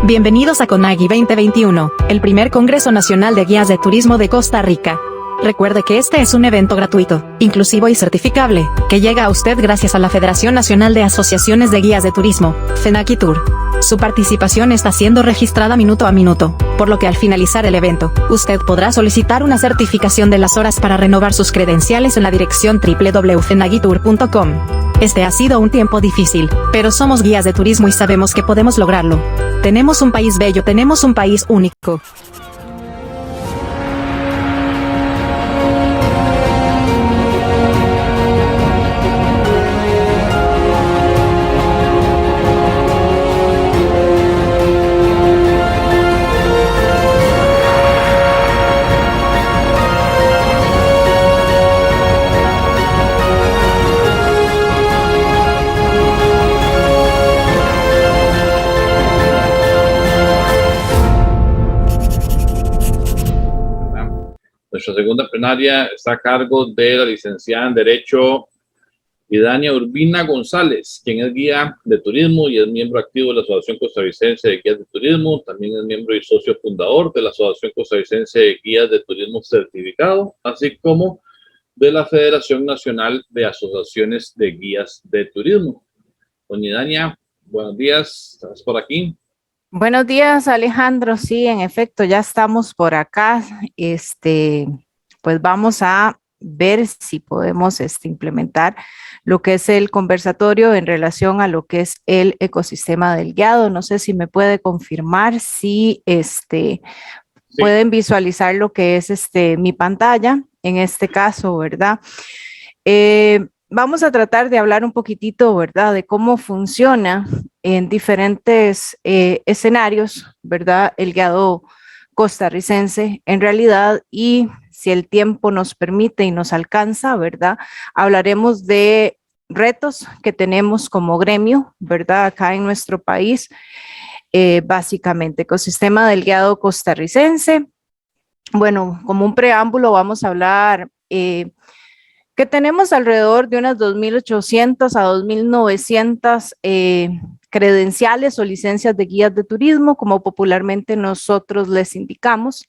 Bienvenidos a CONAGI 2021, el primer Congreso Nacional de Guías de Turismo de Costa Rica. Recuerde que este es un evento gratuito, inclusivo y certificable, que llega a usted gracias a la Federación Nacional de Asociaciones de Guías de Turismo, FENACITUR. Su participación está siendo registrada minuto a minuto, por lo que al finalizar el evento, usted podrá solicitar una certificación de las horas para renovar sus credenciales en la dirección www.fenagitur.com. Este ha sido un tiempo difícil, pero somos guías de turismo y sabemos que podemos lograrlo. Tenemos un país bello, tenemos un país único. Nuestra segunda plenaria está a cargo de la licenciada en Derecho Idania Urbina González, quien es guía de turismo y es miembro activo de la Asociación Costarricense de Guías de Turismo. También es miembro y socio fundador de la Asociación Costarricense de Guías de Turismo Certificado, así como de la Federación Nacional de Asociaciones de Guías de Turismo. Doña Idania, buenos días, ¿estás por aquí? Buenos días, Alejandro. Sí, en efecto, ya estamos por acá. Pues vamos a ver si podemos implementar lo que es el conversatorio en relación a lo que es el ecosistema del guiado. No sé si me puede confirmar si Sí. pueden visualizar lo que es mi pantalla en este caso, ¿verdad? Vamos a tratar de hablar un poquitito, ¿verdad?, de cómo funciona en diferentes escenarios, ¿verdad?, el guiado costarricense en realidad, y si el tiempo nos permite y nos alcanza, ¿verdad?, hablaremos de retos que tenemos como gremio, ¿verdad?, acá en nuestro país, básicamente, ecosistema del guiado costarricense. Bueno, como un preámbulo vamos a hablar que tenemos alrededor de unas 2.800 a 2.900 credenciales o licencias de guías de turismo, como popularmente nosotros les indicamos.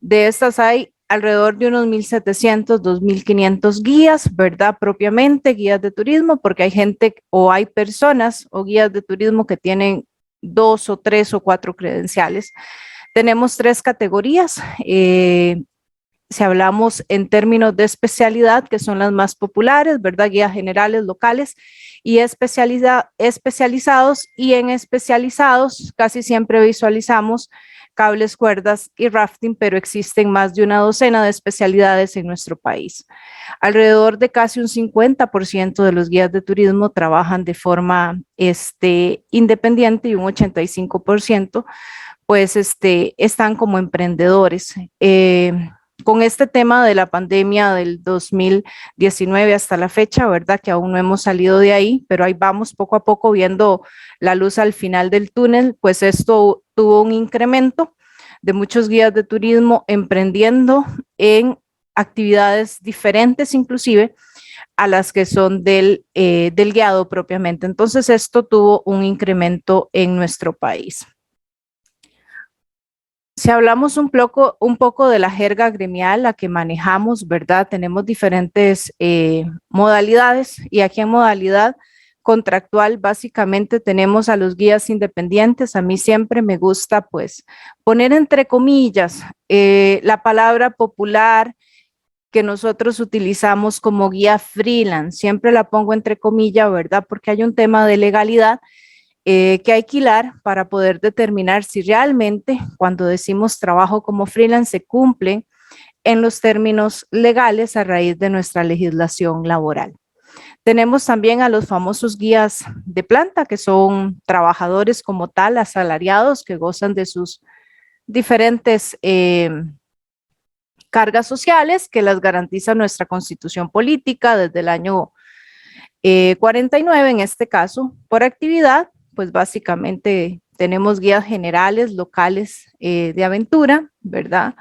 De estas hay alrededor de unos 1.700, 2.500 guías, ¿verdad? Propiamente guías de turismo, porque hay gente o hay personas o guías de turismo que tienen 2 o 3 o 4 credenciales. Tenemos 3 categorías. Si hablamos en términos de especialidad, que son las más populares, ¿verdad? Guías generales, locales y especializados, y en especializados casi siempre visualizamos cables, cuerdas y rafting, pero existen más de una docena de especialidades en nuestro país. Alrededor de casi un 50% de los guías de turismo trabajan de forma independiente, y un 85% pues están como emprendedores. Con este tema de la pandemia del 2019 hasta la fecha, ¿verdad?, que aún no hemos salido de ahí, pero ahí vamos poco a poco viendo la luz al final del túnel, pues esto tuvo un incremento de muchos guías de turismo emprendiendo en actividades diferentes inclusive a las que son del guiado propiamente. Entonces esto tuvo un incremento en nuestro país. Si hablamos un poco de la jerga gremial, la que manejamos, ¿verdad? Tenemos diferentes modalidades, y aquí en modalidad contractual básicamente tenemos a los guías independientes. A mí siempre me gusta pues poner entre comillas la palabra popular que nosotros utilizamos como guía freelance. Siempre la pongo entre comillas, ¿verdad? Porque hay un tema de legalidad que hay que hilar para poder determinar si realmente cuando decimos trabajo como freelance se cumple en los términos legales a raíz de nuestra legislación laboral. Tenemos también a los famosos guías de planta, que son trabajadores como tal, asalariados, que gozan de sus diferentes cargas sociales que las garantiza nuestra Constitución política desde el año 49, en este caso, por actividad. Pues básicamente tenemos guías generales, locales de aventura, ¿verdad?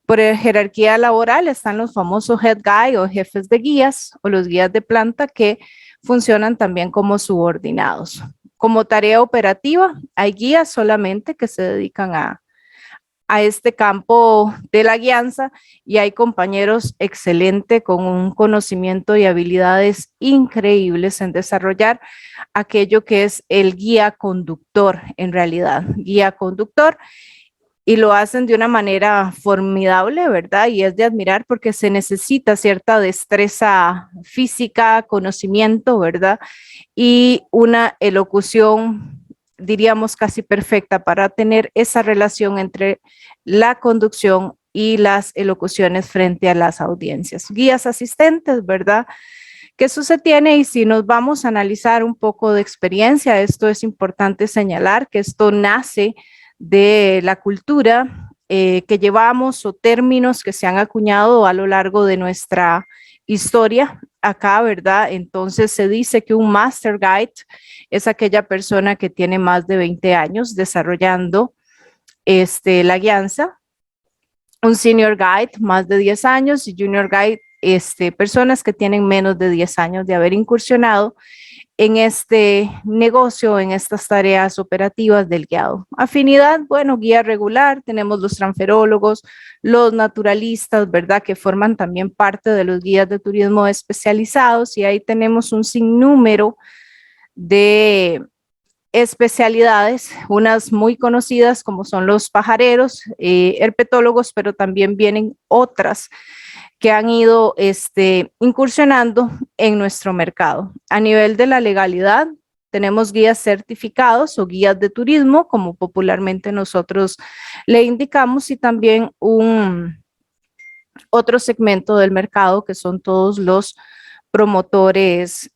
Por jerarquía laboral están los famosos head guy o jefes de guías, o los guías de planta, que funcionan también como subordinados. Como tarea operativa, hay guías solamente que se dedican a este campo de la guianza y hay compañeros excelentes con un conocimiento y habilidades increíbles en desarrollar aquello que es el guía conductor, en realidad, guía conductor, y lo hacen de una manera formidable, ¿verdad? Y es de admirar porque se necesita cierta destreza física, conocimiento, ¿verdad? Y una elocución, diríamos, casi perfecta para tener esa relación entre la conducción y las elocuciones frente a las audiencias. Guías asistentes, ¿verdad? Que eso se tiene y si nos vamos a analizar un poco de experiencia, esto es importante señalar que esto nace de la cultura que llevamos o términos que se han acuñado a lo largo de nuestra historia acá, ¿verdad? Entonces se dice que un Master Guide es aquella persona que tiene más de 20 años desarrollando la guianza, un Senior Guide más de 10 años y Junior Guide, personas que tienen menos de 10 años de haber incursionado en este negocio, en estas tareas operativas del guiado. Afinidad, bueno, guía regular, tenemos los transferólogos, los naturalistas, ¿verdad? Que forman también parte de los guías de turismo especializados y ahí tenemos un sinnúmero de especialidades, unas muy conocidas como son los pajareros, herpetólogos, pero también vienen otras que han ido incursionando en nuestro mercado. A nivel de la legalidad, tenemos guías certificados o guías de turismo, como popularmente nosotros le indicamos, y también otro segmento del mercado que son todos los promotores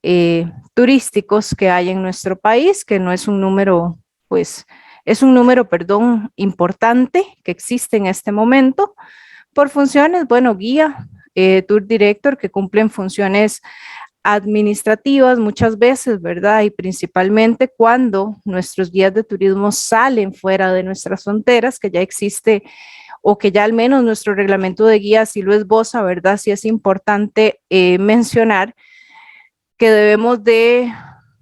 turísticos que hay en nuestro país, que no es un número, pues, es un número, perdón, importante que existe en este momento. Por funciones, bueno, guía, tour director, que cumplen funciones administrativas muchas veces, ¿verdad? Y principalmente cuando nuestros guías de turismo salen fuera de nuestras fronteras, que ya existe o que ya al menos nuestro reglamento de guía sí lo esboza, ¿verdad? Sí es importante mencionar que debemos de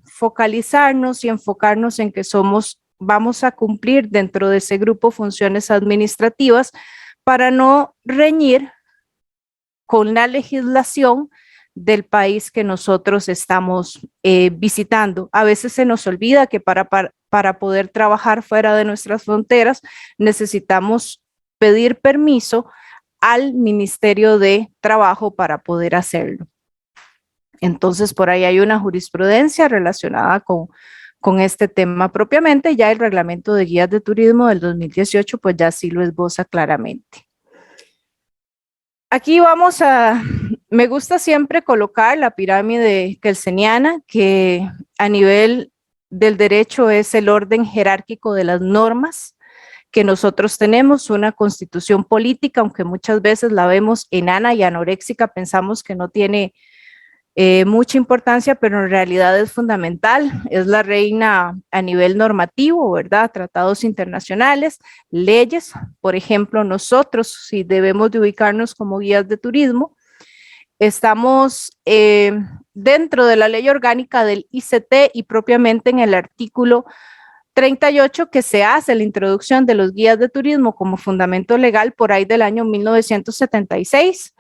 focalizarnos y enfocarnos en que vamos a cumplir dentro de ese grupo funciones administrativas para no reñir con la legislación del país que nosotros estamos visitando. A veces se nos olvida que para poder trabajar fuera de nuestras fronteras necesitamos pedir permiso al Ministerio de Trabajo para poder hacerlo. Entonces, por ahí hay una jurisprudencia relacionada con este tema propiamente, ya el reglamento de guías de turismo del 2018, pues ya sí lo esboza claramente. Aquí me gusta siempre colocar la pirámide kelseniana, que a nivel del derecho es el orden jerárquico de las normas que nosotros tenemos, una constitución política, aunque muchas veces la vemos enana y anoréxica, pensamos que no tiene mucha importancia, pero en realidad es fundamental, es la reina a nivel normativo, ¿verdad? Tratados internacionales, leyes, por ejemplo, nosotros, si debemos de ubicarnos como guías de turismo, estamos dentro de la ley orgánica del ICT y propiamente en el artículo 38 que se hace la introducción de los guías de turismo como fundamento legal por ahí del año 1976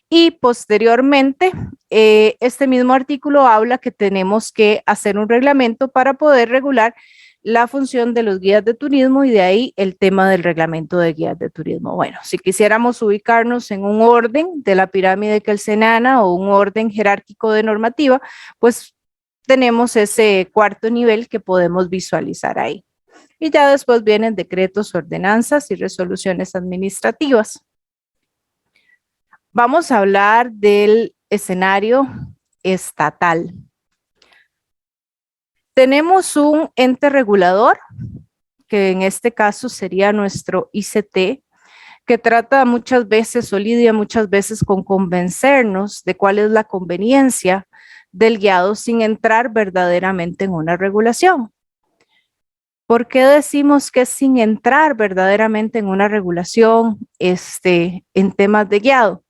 y posteriormente este mismo artículo habla que tenemos que hacer un reglamento para poder regular la función de los guías de turismo y de ahí el tema del reglamento de guías de turismo. Bueno, si quisiéramos ubicarnos en un orden de la pirámide kelseniana o un orden jerárquico de normativa, pues tenemos ese cuarto nivel que podemos visualizar ahí. Y ya después vienen decretos, ordenanzas y resoluciones administrativas. Vamos a hablar del escenario estatal. Tenemos un ente regulador, que en este caso sería nuestro ICT, que trata muchas veces o lidia muchas veces con convencernos de cuál es la conveniencia del guiado sin entrar verdaderamente en una regulación. ¿Por qué decimos que sin entrar verdaderamente en una regulación en temas de guiado?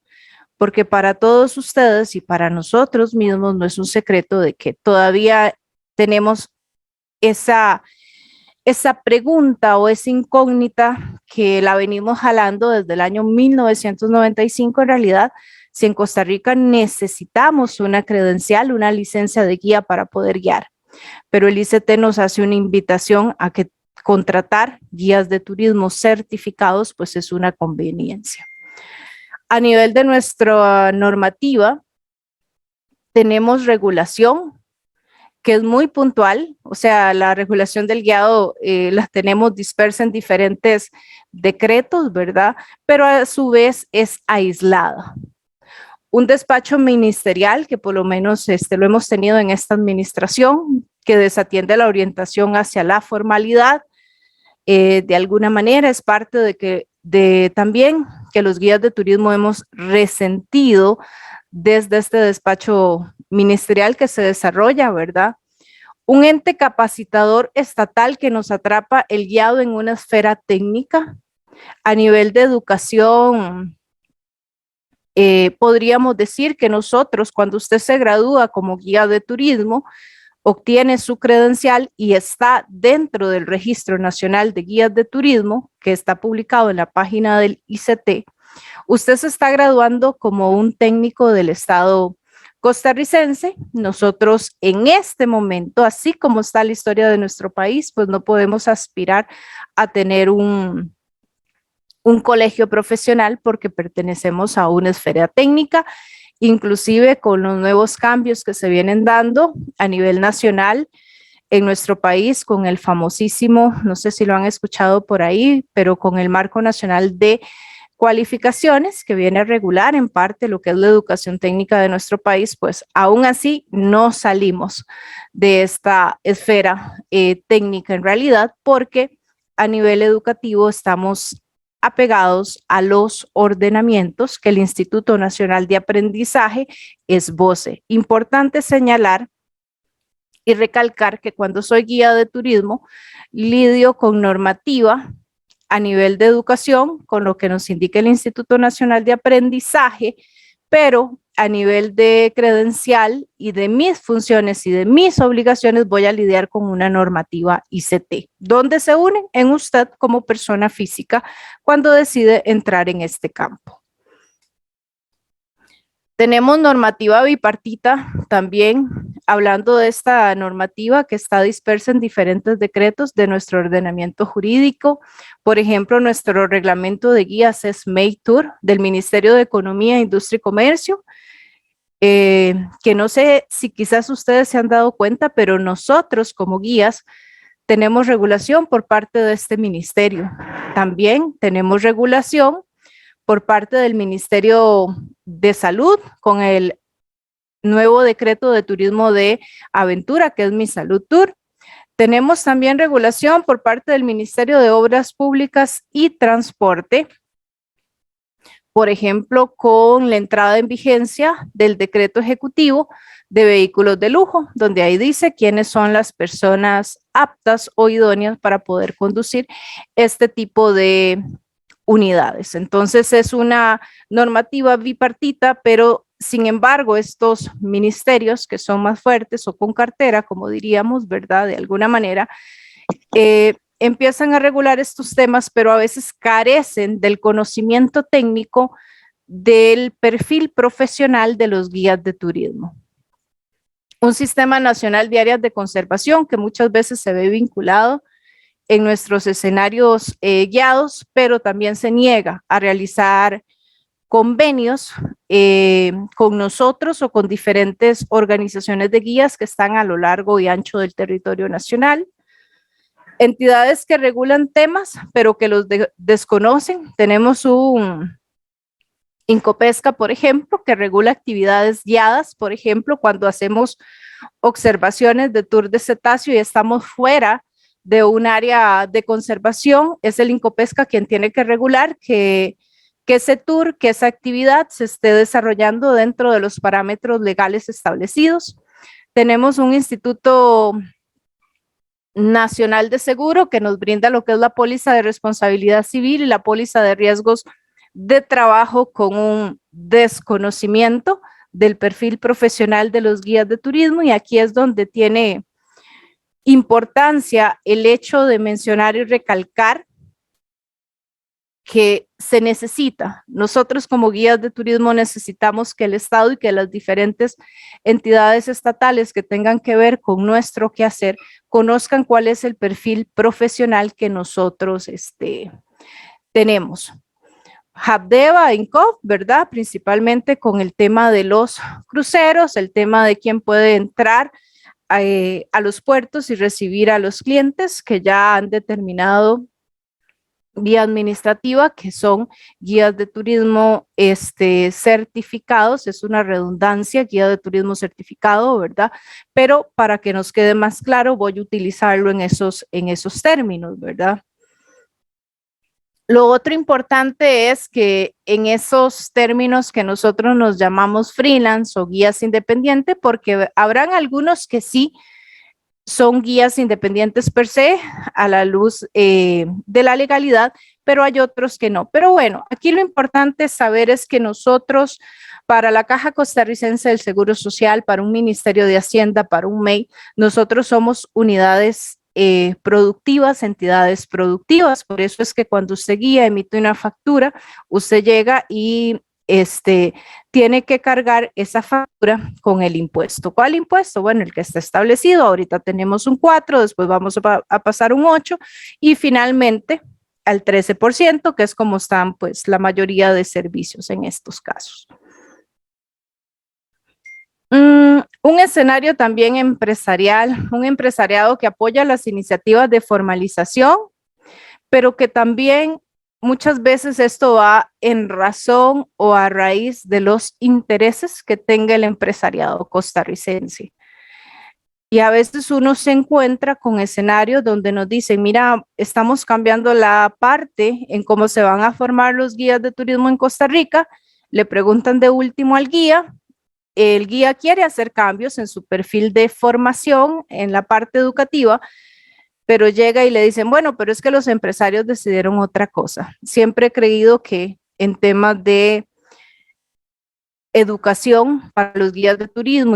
Porque para todos ustedes y para nosotros mismos no es un secreto de que todavía tenemos esa pregunta o esa incógnita que la venimos jalando desde el año 1995, en realidad, si en Costa Rica necesitamos una credencial, una licencia de guía para poder guiar. Pero el ICT nos hace una invitación a que contratar guías de turismo certificados, pues es una conveniencia. A nivel de nuestra normativa, tenemos regulación que es muy puntual, o sea, la regulación del guiado la tenemos dispersa en diferentes decretos, ¿verdad? Pero a su vez es aislada. Un despacho ministerial, que por lo menos lo hemos tenido en esta administración, que desatiende la orientación hacia la formalidad, de alguna manera es parte de también que los guías de turismo hemos resentido desde este despacho ministerial que se desarrolla, ¿verdad? Un ente capacitador estatal que nos atrapa el guiado en una esfera técnica. A nivel de educación, podríamos decir que nosotros, cuando usted se gradúa como guía de turismo, obtiene su credencial y está dentro del Registro Nacional de Guías de Turismo, que está publicado en la página del ICT, usted se está graduando como un técnico del Estado costarricense. Nosotros en este momento, así como está la historia de nuestro país, pues no podemos aspirar a tener un colegio profesional porque pertenecemos a una esfera técnica. Inclusive con los nuevos cambios que se vienen dando a nivel nacional en nuestro país, con el famosísimo, no sé si lo han escuchado por ahí, pero con el Marco Nacional de Cualificaciones, que viene a regular en parte lo que es la educación técnica de nuestro país, pues aún así no salimos de esta esfera técnica en realidad, porque a nivel educativo estamos apegados a los ordenamientos que el Instituto Nacional de Aprendizaje esboce. Importante señalar y recalcar que cuando soy guía de turismo, lidio con normativa a nivel de educación, con lo que nos indica el Instituto Nacional de Aprendizaje, pero a nivel de credencial y de mis funciones y de mis obligaciones voy a lidiar con una normativa ICT, donde se unen en usted como persona física cuando decide entrar en este campo. Tenemos normativa bipartita también, hablando de esta normativa que está dispersa en diferentes decretos de nuestro ordenamiento jurídico. Por ejemplo, nuestro reglamento de guías es MATUR del Ministerio de Economía, Industria y Comercio, que no sé si quizás ustedes se han dado cuenta, pero nosotros como guías tenemos regulación por parte de este ministerio. También tenemos regulación por parte del Ministerio de Salud con el nuevo decreto de turismo de aventura, que es Mi Salud Tour. Tenemos también regulación por parte del Ministerio de Obras Públicas y Transporte, por ejemplo, con la entrada en vigencia del decreto ejecutivo de vehículos de lujo, donde ahí dice quiénes son las personas aptas o idóneas para poder conducir este tipo de unidades. Entonces es una normativa bipartita, pero sin embargo estos ministerios que son más fuertes o con cartera, como diríamos, ¿verdad? De alguna manera, empiezan a regular estos temas, pero a veces carecen del conocimiento técnico del perfil profesional de los guías de turismo. Un sistema nacional de áreas de conservación que muchas veces se ve vinculado en nuestros escenarios guiados, pero también se niega a realizar convenios con nosotros o con diferentes organizaciones de guías que están a lo largo y ancho del territorio nacional. Entidades que regulan temas, pero que los desconocen. Tenemos un Incopesca, por ejemplo, que regula actividades guiadas, por ejemplo, cuando hacemos observaciones de tour de cetáceo y estamos fuera de un área de conservación, es el Incopesca quien tiene que regular que ese tour, que esa actividad se esté desarrollando dentro de los parámetros legales establecidos. Tenemos un Instituto Nacional de Seguro que nos brinda lo que es la póliza de responsabilidad civil y la póliza de riesgos de trabajo, con un desconocimiento del perfil profesional de los guías de turismo, y aquí es donde tiene importancia el hecho de mencionar y recalcar que se necesita. Nosotros como guías de turismo necesitamos que el Estado y que las diferentes entidades estatales que tengan que ver con nuestro quehacer conozcan cuál es el perfil profesional que nosotros tenemos. Habdeba, INCOF, ¿verdad? Principalmente con el tema de los cruceros, el tema de quién puede entrar a los puertos y recibir a los clientes que ya han determinado vía administrativa, que son guías de turismo certificados, es una redundancia, guía de turismo certificado, ¿verdad? Pero para que nos quede más claro, voy a utilizarlo en esos términos, ¿verdad? Lo otro importante es que en esos términos que nosotros nos llamamos freelance o guías independientes, porque habrán algunos que sí son guías independientes per se a la luz de la legalidad, pero hay otros que no. Pero bueno, aquí lo importante saber es que nosotros, para la Caja Costarricense del Seguro Social, para un Ministerio de Hacienda, para un MEI, nosotros somos unidades productivas, entidades productivas. Por eso es que cuando usted guía, emite una factura, usted llega y tiene que cargar esa factura con el impuesto. ¿Cuál impuesto? Bueno, el que está establecido. Ahorita tenemos un 4, después vamos a pasar un 8 y finalmente al 13%, que es como están pues la mayoría de servicios en estos casos. Un escenario también empresarial, un empresariado que apoya las iniciativas de formalización, pero que también muchas veces esto va en razón o a raíz de los intereses que tenga el empresariado costarricense. Y a veces uno se encuentra con escenarios donde nos dicen, mira, estamos cambiando la parte en cómo se van a formar los guías de turismo en Costa Rica. Le preguntan de último al guía. El guía quiere hacer cambios en su perfil de formación en la parte educativa, pero llega y le dicen, bueno, pero es que los empresarios decidieron otra cosa. Siempre he creído que en temas de educación para los guías de turismo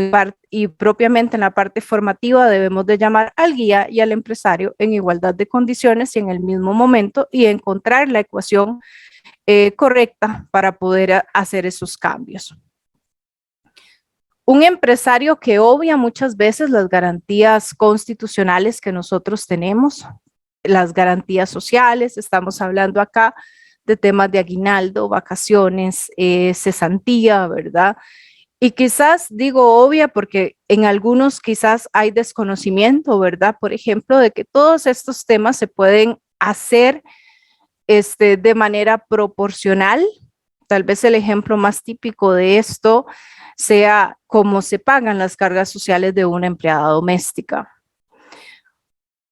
y propiamente en la parte formativa debemos de llamar al guía y al empresario en igualdad de condiciones y en el mismo momento y encontrar la ecuación correcta para poder hacer esos cambios. Un empresario que obvia muchas veces las garantías constitucionales que nosotros tenemos, las garantías sociales, estamos hablando acá de temas de aguinaldo, vacaciones, cesantía, ¿verdad? Y quizás digo obvia porque en algunos quizás hay desconocimiento, ¿verdad? Por ejemplo, de que todos estos temas se pueden hacer de manera proporcional. Tal vez el ejemplo más típico de esto sea cómo se pagan las cargas sociales de una empleada doméstica.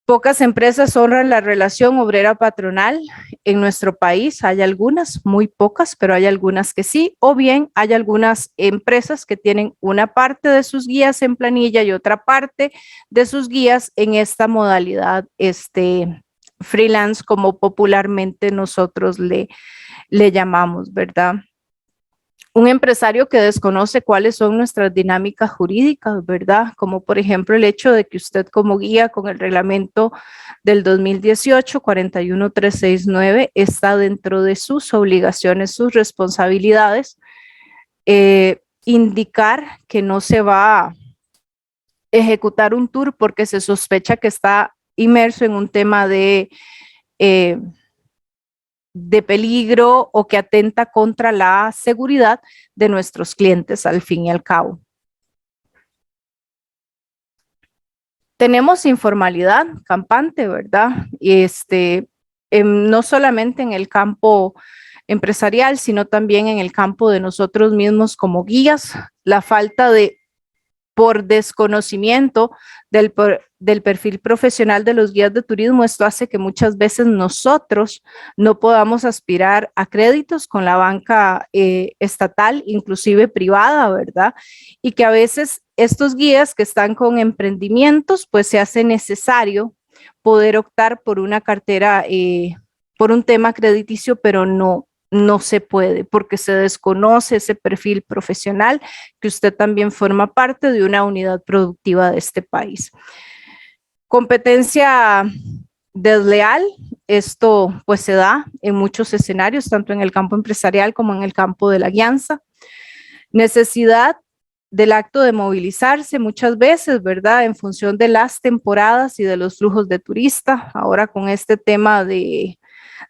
Pocas empresas honran la relación obrera-patronal en nuestro país. Hay algunas, muy pocas, pero hay algunas que sí. O bien hay algunas empresas que tienen una parte de sus guías en planilla y otra parte de sus guías en esta modalidad freelance, como popularmente nosotros le llamamos, ¿verdad? Un empresario que desconoce cuáles son nuestras dinámicas jurídicas, ¿verdad? Como por ejemplo el hecho de que usted como guía con el reglamento del 2018, 41369, está dentro de sus obligaciones, sus responsabilidades, indicar que no se va a ejecutar un tour porque se sospecha que está inmerso en un tema de peligro o que atenta contra la seguridad de nuestros clientes al fin y al cabo. Tenemos informalidad campante, ¿verdad? Y no solamente en el campo empresarial, sino también en el campo de nosotros mismos como guías, la falta de por desconocimiento del perfil profesional de los guías de turismo. Esto hace que muchas veces nosotros no podamos aspirar a créditos con la banca estatal, inclusive privada, ¿verdad? Y que a veces estos guías que están con emprendimientos, pues se hace necesario poder optar por una cartera, por un tema crediticio, pero no se puede porque se desconoce ese perfil profesional que usted también forma parte de una unidad productiva de este país. Competencia desleal, esto pues se da en muchos escenarios, tanto en el campo empresarial como en el campo de la guianza. Necesidad del acto de movilizarse muchas veces, ¿verdad? En función de las temporadas y de los flujos de turista. Ahora con este tema de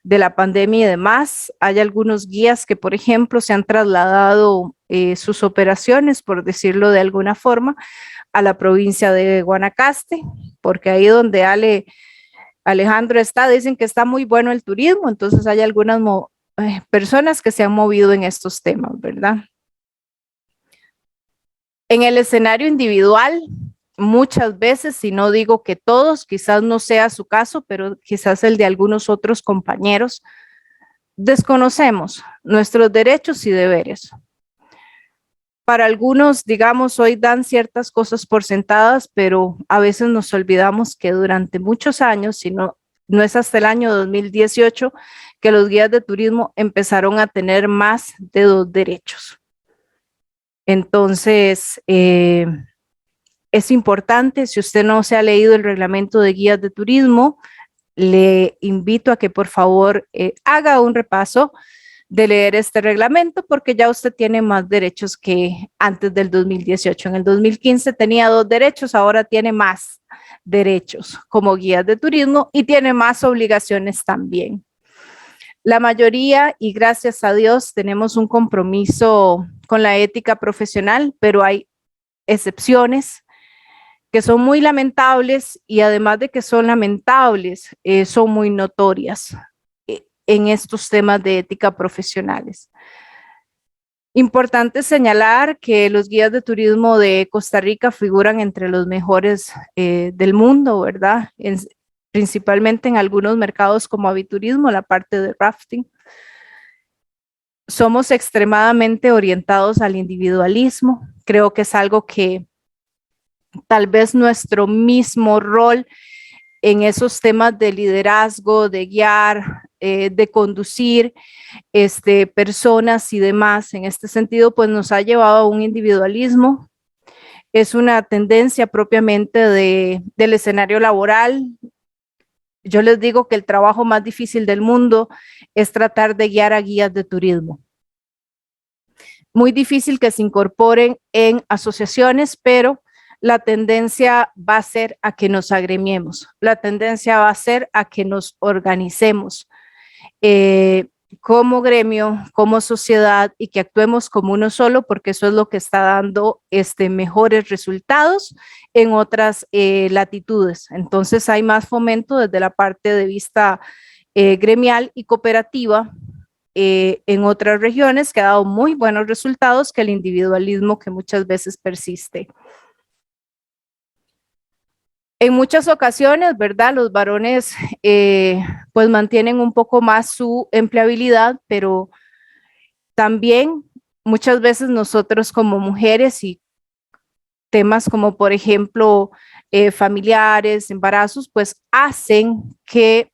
la pandemia y demás, hay algunos guías que, por ejemplo, se han trasladado sus operaciones, por decirlo de alguna forma, a la provincia de Guanacaste, porque ahí donde Alejandro está, dicen que está muy bueno el turismo, entonces hay algunas personas que se han movido en estos temas, ¿verdad? En el escenario individual, muchas veces, si no digo que todos, quizás no sea su caso, pero quizás el de algunos otros compañeros, desconocemos nuestros derechos y deberes. Para algunos, digamos, hoy dan ciertas cosas por sentadas, pero a veces nos olvidamos que durante muchos años, si no es hasta el año 2018, que los guías de turismo empezaron a tener más de 2 derechos. Entonces, es importante, si usted no se ha leído el reglamento de guías de turismo, le invito a que por favor haga un repaso de leer este reglamento, porque ya usted tiene más derechos que antes del 2018. En el 2015 tenía 2 derechos, ahora tiene más derechos como guías de turismo y tiene más obligaciones también. La mayoría, y gracias a Dios, tenemos un compromiso con la ética profesional, pero hay excepciones que son muy lamentables y además de que son lamentables, son muy notorias en estos temas de ética profesionales. Importante señalar que los guías de turismo de Costa Rica figuran entre los mejores del mundo, ¿verdad? Principalmente en algunos mercados como aviturismo, la parte de rafting. Somos extremadamente orientados al individualismo. Creo que es algo que tal vez nuestro mismo rol en esos temas de liderazgo, de guiar, de conducir personas y demás, en este sentido, pues nos ha llevado a un individualismo. Es una tendencia propiamente del escenario laboral. Yo les digo que el trabajo más difícil del mundo es tratar de guiar a guías de turismo. Muy difícil que se incorporen en asociaciones, pero la tendencia va a ser a que nos agremiemos, la tendencia va a ser a que nos organicemos como gremio, como sociedad y que actuemos como uno solo, porque eso es lo que está dando mejores resultados en otras latitudes. Entonces hay más fomento desde la parte de vista gremial y cooperativa en otras regiones que ha dado muy buenos resultados que el individualismo que muchas veces persiste. En muchas ocasiones, ¿verdad? Los varones pues mantienen un poco más su empleabilidad, pero también muchas veces nosotros como mujeres y temas como por ejemplo familiares, embarazos, pues hacen que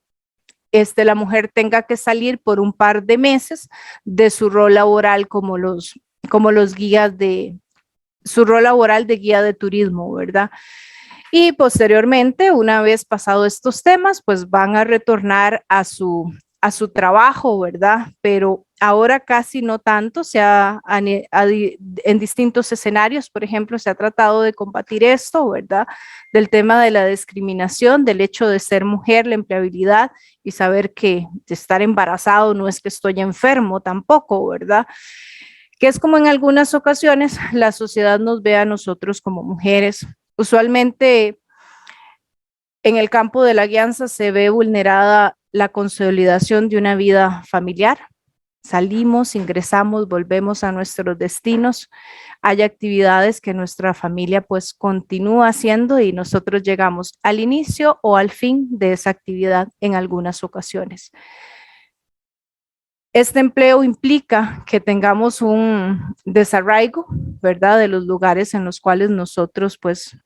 la mujer tenga que salir por un par de meses de su rol laboral como los guías su rol laboral de guía de turismo, ¿verdad? Y posteriormente, una vez pasado estos temas, pues van a retornar a su trabajo, ¿verdad? Pero ahora casi no tanto, en distintos escenarios, por ejemplo, se ha tratado de combatir esto, ¿verdad? Del tema de la discriminación, del hecho de ser mujer, la empleabilidad y saber que estar embarazado no es que estoy enfermo tampoco, ¿verdad? Que es como en algunas ocasiones la sociedad nos ve a nosotros como mujeres. Usualmente en el campo de la guianza se ve vulnerada la consolidación de una vida familiar. Salimos, ingresamos, volvemos a nuestros destinos. Hay actividades que nuestra familia pues continúa haciendo y nosotros llegamos al inicio o al fin de esa actividad en algunas ocasiones. Este empleo implica que tengamos un desarraigo, ¿verdad? De los lugares en los cuales nosotros pues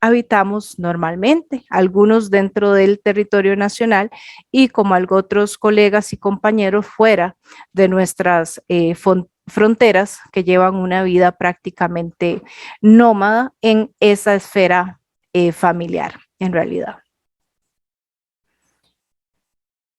habitamos normalmente, algunos dentro del territorio nacional y como otros colegas y compañeros fuera de nuestras fronteras que llevan una vida prácticamente nómada en esa esfera familiar. en realidad.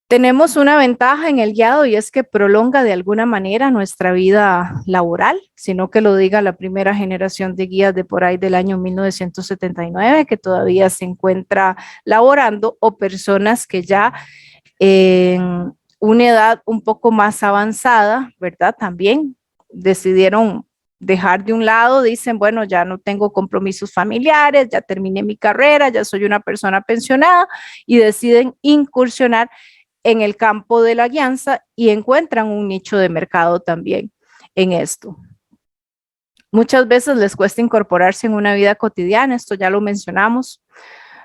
Tenemos una ventaja en el guiado y es que prolonga de alguna manera nuestra vida laboral, sino que lo diga la primera generación de guías de por ahí del año 1979, que todavía se encuentra laborando, o personas que ya en una edad un poco más avanzada, ¿verdad? También decidieron dejar de un lado, dicen, bueno, ya no tengo compromisos familiares, ya terminé mi carrera, ya soy una persona pensionada, y deciden incursionar en el campo de la guianza y encuentran un nicho de mercado también en esto. Muchas veces les cuesta incorporarse en una vida cotidiana, esto ya lo mencionamos.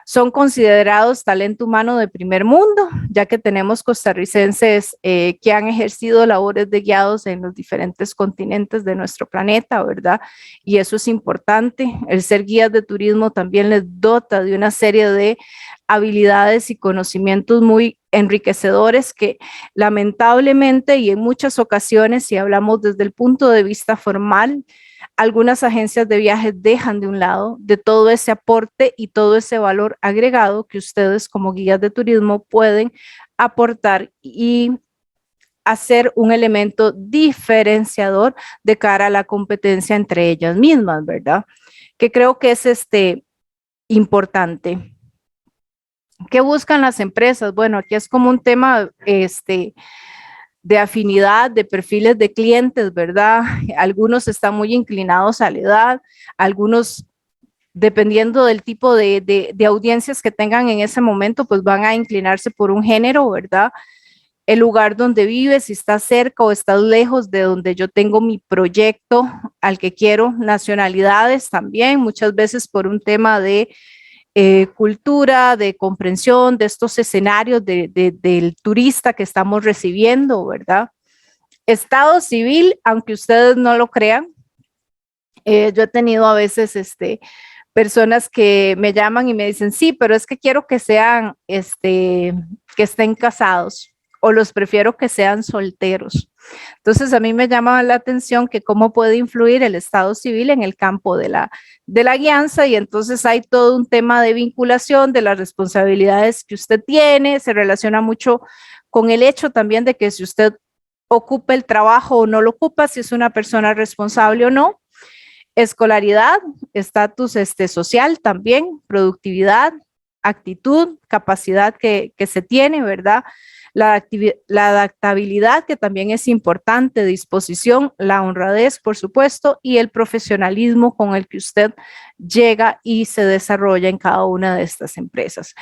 Son considerados talento humano de primer mundo, ya que tenemos costarricenses que han ejercido labores de guiados en los diferentes continentes de nuestro planeta, ¿verdad? Y eso es importante. El ser guías de turismo también les dota de una serie de habilidades y conocimientos muy enriquecedores que lamentablemente y en muchas ocasiones, si hablamos desde el punto de vista formal, algunas agencias de viajes dejan de un lado de todo ese aporte y todo ese valor agregado que ustedes como guías de turismo pueden aportar y hacer un elemento diferenciador de cara a la competencia entre ellas mismas, ¿verdad? Que creo que es importante. ¿Qué buscan las empresas? Bueno, aquí es como un tema de afinidad, de perfiles de clientes, ¿verdad? Algunos están muy inclinados a la edad, algunos, dependiendo del tipo de audiencias que tengan en ese momento, pues van a inclinarse por un género, ¿verdad? El lugar donde vives, si estás cerca o estás lejos de donde yo tengo mi proyecto al que quiero, nacionalidades también, muchas veces por un tema de cultura, de comprensión de estos escenarios del turista que estamos recibiendo, ¿verdad? Estado civil, aunque ustedes no lo crean, yo he tenido a veces personas que me llaman y me dicen, sí, pero es que quiero que sean, que estén casados o los prefiero que sean solteros. Entonces, a mí me llama la atención que cómo puede influir el estado civil en el campo de la guianza, y entonces hay todo un tema de vinculación de las responsabilidades que usted tiene, se relaciona mucho con el hecho también de que si usted ocupa el trabajo o no lo ocupa, si es una persona responsable o no, escolaridad, estatus social también, productividad, actitud, capacidad que se tiene, ¿verdad? La adaptabilidad, que también es importante, disposición, la honradez, por supuesto, y el profesionalismo con el que usted llega y se desarrolla en cada una de estas empresas.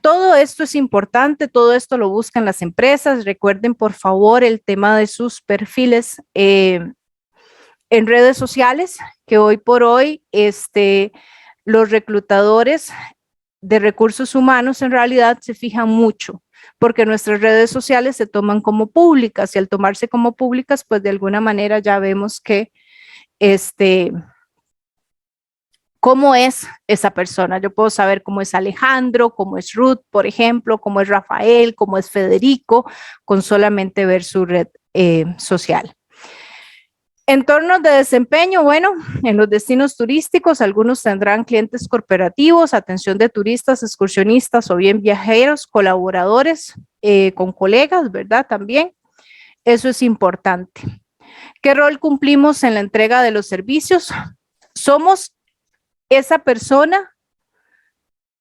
Todo esto es importante, todo esto lo buscan las empresas. Recuerden, por favor, el tema de sus perfiles en redes sociales, que hoy por hoy los reclutadores de recursos humanos en realidad se fijan mucho, porque nuestras redes sociales se toman como públicas, y al tomarse como públicas, pues de alguna manera ya vemos que cómo es esa persona. Yo puedo saber cómo es Alejandro, cómo es Ruth, por ejemplo, cómo es Rafael, cómo es Federico, con solamente ver su red social. Entornos de desempeño, bueno, en los destinos turísticos, algunos tendrán clientes corporativos, atención de turistas, excursionistas o bien viajeros, colaboradores con colegas, ¿verdad? También, eso es importante. ¿Qué rol cumplimos en la entrega de los servicios? Somos esa persona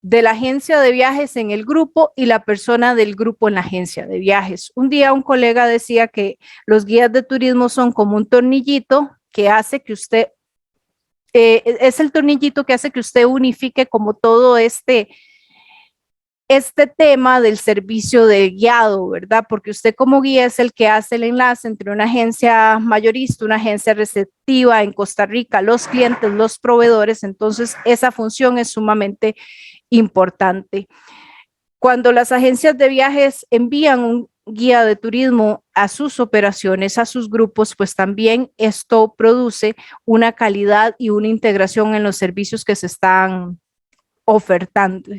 de la agencia de viajes en el grupo y la persona del grupo en la agencia de viajes. Un día un colega decía que los guías de turismo son como un tornillito que hace que usted, es el tornillito que hace que usted unifique como todo este tema del servicio de guiado, ¿verdad? Porque usted como guía es el que hace el enlace entre una agencia mayorista, una agencia receptiva en Costa Rica, los clientes, los proveedores. Entonces, esa función es sumamente importante. Cuando las agencias de viajes envían un guía de turismo a sus operaciones, a sus grupos, pues también esto produce una calidad y una integración en los servicios que se están ofertando.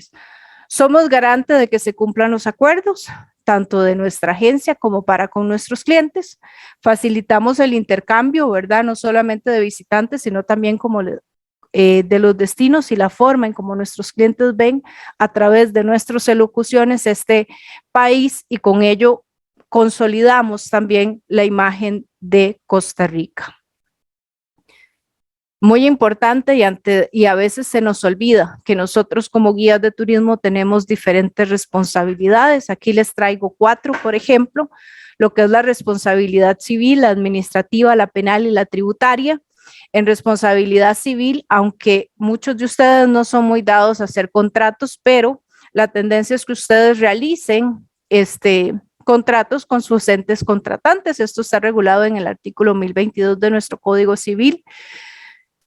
Somos garantes de que se cumplan los acuerdos, tanto de nuestra agencia como para con nuestros clientes. Facilitamos el intercambio, ¿verdad? No solamente de visitantes, sino también, como de los destinos y la forma en cómo nuestros clientes ven a través de nuestras elocuciones este país, y con ello consolidamos también la imagen de Costa Rica. Muy importante, y a veces se nos olvida que nosotros como guías de turismo tenemos diferentes responsabilidades. Aquí les traigo 4, por ejemplo, lo que es la responsabilidad civil, la administrativa, la penal y la tributaria. En responsabilidad civil, aunque muchos de ustedes no son muy dados a hacer contratos, pero la tendencia es que ustedes realicen contratos con sus entes contratantes. Esto está regulado en el artículo 1022 de nuestro Código Civil.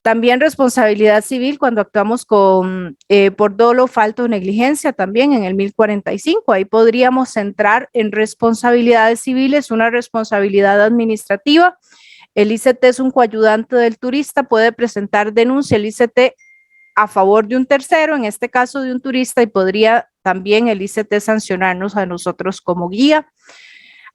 También responsabilidad civil cuando actuamos por dolo, falta o negligencia, también en el 1045. Ahí podríamos entrar en responsabilidades civiles, una responsabilidad administrativa. El ICT es un coayudante del turista, puede presentar denuncia el ICT a favor de un tercero, en este caso de un turista, y podría también el ICT sancionarnos a nosotros como guía.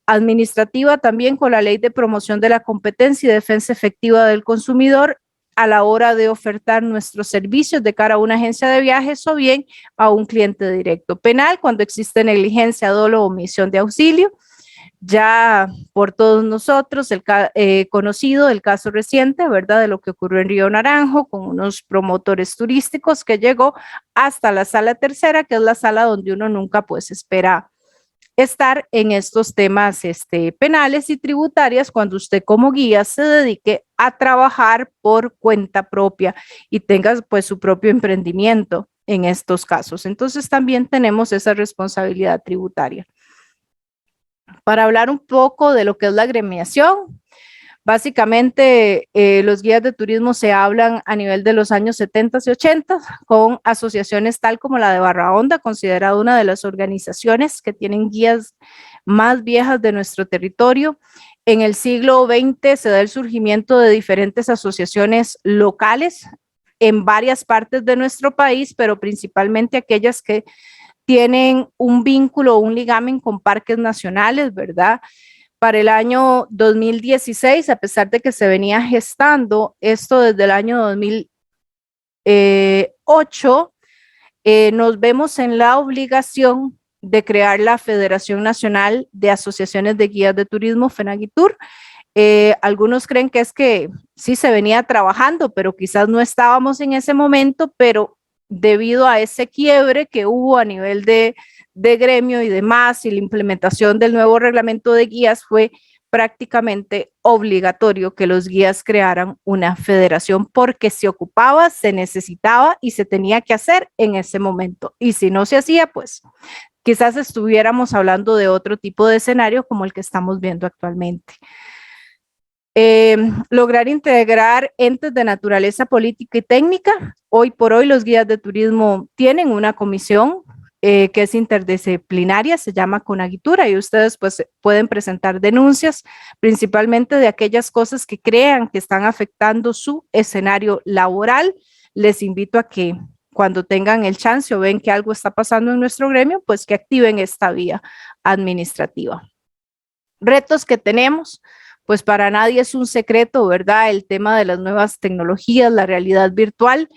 Administrativa también con la Ley de Promoción de la Competencia y Defensa Efectiva del Consumidor a la hora de ofertar nuestros servicios de cara a una agencia de viajes o bien a un cliente directo. Penal cuando existe negligencia, dolo o omisión de auxilio. Ya por todos nosotros, conocido el caso reciente, ¿verdad? De lo que ocurrió en Río Naranjo con unos promotores turísticos que llegó hasta la sala tercera, que es la sala donde uno nunca pues espera estar en estos temas penales y tributarias cuando usted como guía se dedique a trabajar por cuenta propia y tenga pues su propio emprendimiento en estos casos. Entonces también tenemos esa responsabilidad tributaria. Para hablar un poco de lo que es la agremiación, básicamente los guías de turismo se hablan a nivel de los años 70 y 80 con asociaciones tal como la de Barra Honda, considerada una de las organizaciones que tienen guías más viejas de nuestro territorio. En el siglo XX se da el surgimiento de diferentes asociaciones locales en varias partes de nuestro país, pero principalmente aquellas que tienen un vínculo o un ligamen con parques nacionales, ¿verdad? Para el año 2016, a pesar de que se venía gestando esto desde el año 2008, nos vemos en la obligación de crear la Federación Nacional de Asociaciones de Guías de Turismo, FENAGITUR. Algunos creen que es que sí se venía trabajando, pero quizás no estábamos en ese momento, pero debido a ese quiebre que hubo a nivel de gremio y demás, y la implementación del nuevo reglamento de guías, fue prácticamente obligatorio que los guías crearan una federación porque se ocupaba, se necesitaba y se tenía que hacer en ese momento. Y si no se hacía, pues quizás estuviéramos hablando de otro tipo de escenario como el que estamos viendo actualmente. Lograr integrar entes de naturaleza política y técnica. Hoy por hoy los guías de turismo tienen una comisión que es interdisciplinaria, se llama CONAGITURA, y ustedes pues pueden presentar denuncias principalmente de aquellas cosas que crean que están afectando su escenario laboral. Les invito a que cuando tengan el chance o ven que algo está pasando en nuestro gremio, pues que activen esta vía administrativa. Retos que tenemos. Pues para nadie es un secreto, ¿verdad? El tema de las nuevas tecnologías, la realidad virtual,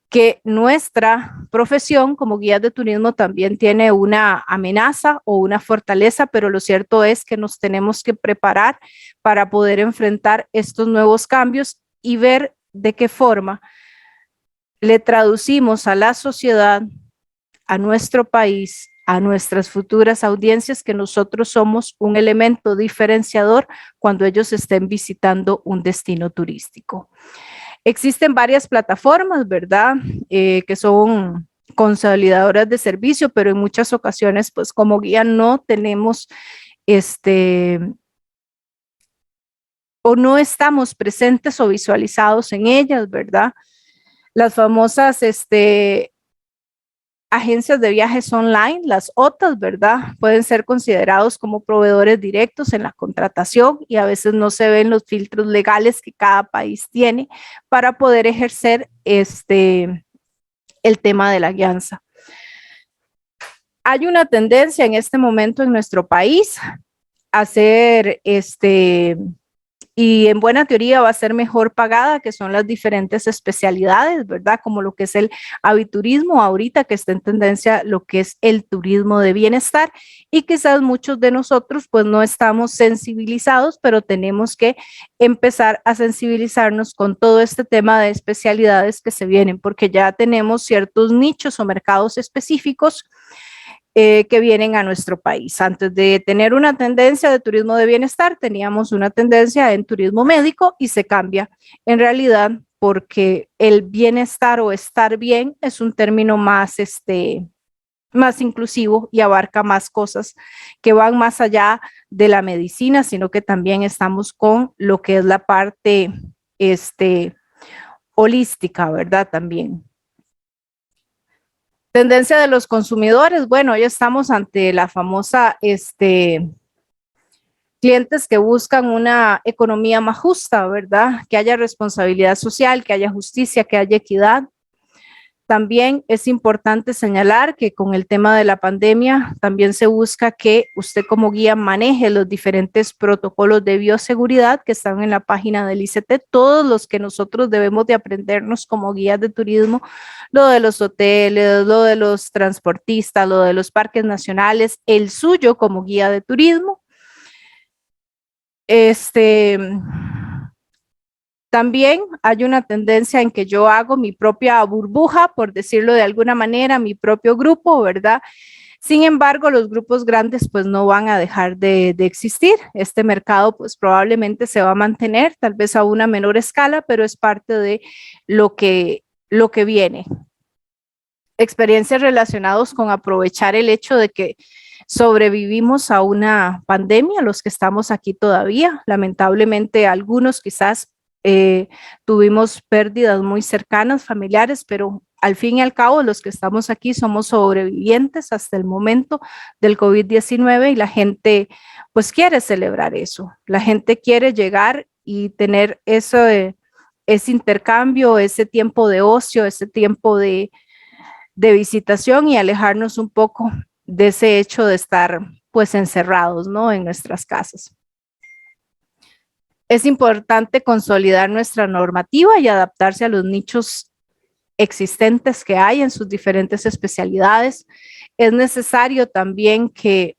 que nuestra profesión como guías de turismo también tiene una amenaza o una fortaleza, pero lo cierto es que nos tenemos que preparar para poder enfrentar estos nuevos cambios y ver de qué forma le traducimos a la sociedad, a nuestro país, a nuestras futuras audiencias, que nosotros somos un elemento diferenciador cuando ellos estén visitando un destino turístico. Existen varias plataformas, ¿verdad? Que son consolidadoras de servicio, pero en muchas ocasiones, pues como guía no tenemos o no estamos presentes o visualizados en ellas, ¿verdad? Las famosas agencias de viajes online, las OTAs, ¿verdad? Pueden ser considerados como proveedores directos en la contratación y a veces no se ven los filtros legales que cada país tiene para poder ejercer el tema de la guianza. Hay una tendencia en este momento en nuestro país a hacer y en buena teoría va a ser mejor pagada, que son las diferentes especialidades, ¿verdad? Como lo que es el aviturismo, ahorita que está en tendencia lo que es el turismo de bienestar, y quizás muchos de nosotros pues no estamos sensibilizados, pero tenemos que empezar a sensibilizarnos con todo este tema de especialidades que se vienen, porque ya tenemos ciertos nichos o mercados específicos que vienen a nuestro país. Antes de tener una tendencia de turismo de bienestar, teníamos una tendencia en turismo médico y se cambia en realidad porque el bienestar o estar bien es un término más, más inclusivo y abarca más cosas que van más allá de la medicina, sino que también estamos con lo que es la parte holística, ¿verdad? También. Tendencia de los consumidores, bueno, hoy estamos ante la famosa, clientes que buscan una economía más justa, ¿verdad? Que haya responsabilidad social, que haya justicia, que haya equidad. También es importante señalar que con el tema de la pandemia también se busca que usted como guía maneje los diferentes protocolos de bioseguridad que están en la página del ICT, todos los que nosotros debemos de aprendernos como guías de turismo, lo de los hoteles, lo de los transportistas, lo de los parques nacionales, el suyo como guía de turismo. También hay una tendencia en que yo hago mi propia burbuja, por decirlo de alguna manera, mi propio grupo, ¿verdad? Sin embargo, los grupos grandes pues no van a dejar de existir. Este mercado pues probablemente se va a mantener, tal vez a una menor escala, pero es parte de lo que viene. Experiencias relacionadas con aprovechar el hecho de que sobrevivimos a una pandemia, los que estamos aquí todavía. Lamentablemente algunos quizás tuvimos pérdidas muy cercanas, familiares, pero al fin y al cabo los que estamos aquí somos sobrevivientes hasta el momento del COVID-19 y la gente pues quiere celebrar eso. La gente quiere llegar y tener eso, ese intercambio, ese tiempo de ocio, ese tiempo de visitación y alejarnos un poco de ese hecho de estar pues encerrados, ¿no? En nuestras casas. Es importante consolidar nuestra normativa y adaptarse a los nichos existentes que hay en sus diferentes especialidades. Es necesario también que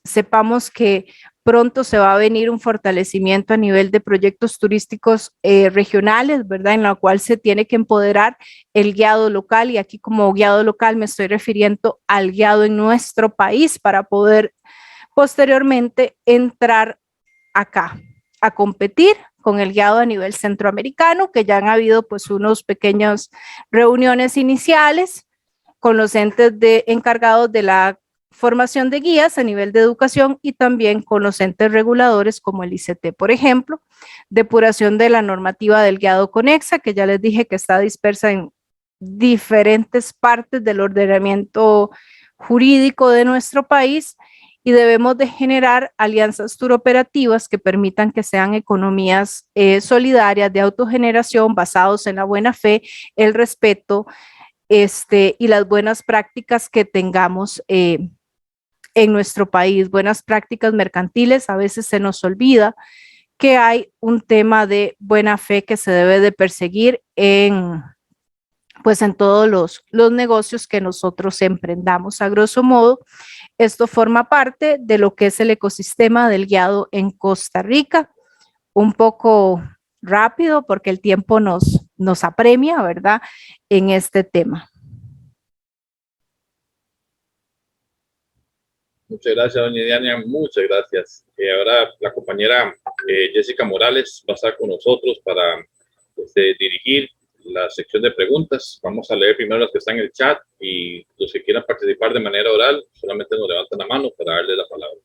sepamos que pronto se va a venir un fortalecimiento a nivel de proyectos turísticos regionales, ¿verdad? En la cual se tiene que empoderar el guiado local, y aquí como guiado local me estoy refiriendo al guiado en nuestro país para poder posteriormente entrar acá a competir con el guiado a nivel centroamericano, que ya han habido pues unos pequeños reuniones iniciales con los entes encargados de la formación de guías a nivel de educación y también con los entes reguladores como el ICT, por ejemplo, depuración de la normativa del guiado Conexa, que ya les dije que está dispersa en diferentes partes del ordenamiento jurídico de nuestro país, y debemos de generar alianzas turoperativas que permitan que sean economías solidarias de autogeneración basados en la buena fe, el respeto y las buenas prácticas que tengamos en nuestro país, buenas prácticas mercantiles. A veces se nos olvida que hay un tema de buena fe que se debe de perseguir en todos los negocios que nosotros emprendamos. A grosso modo, esto forma parte de lo que es el ecosistema del guiado en Costa Rica. Un poco rápido porque el tiempo nos apremia, ¿verdad? En este tema. Muchas gracias, doña Diana, muchas gracias. Ahora la compañera Jessica Morales va a estar con nosotros para dirigir la sección de preguntas. Vamos a leer primero las que están en el chat y los que quieran participar de manera oral, solamente nos levantan la mano para darle la palabra.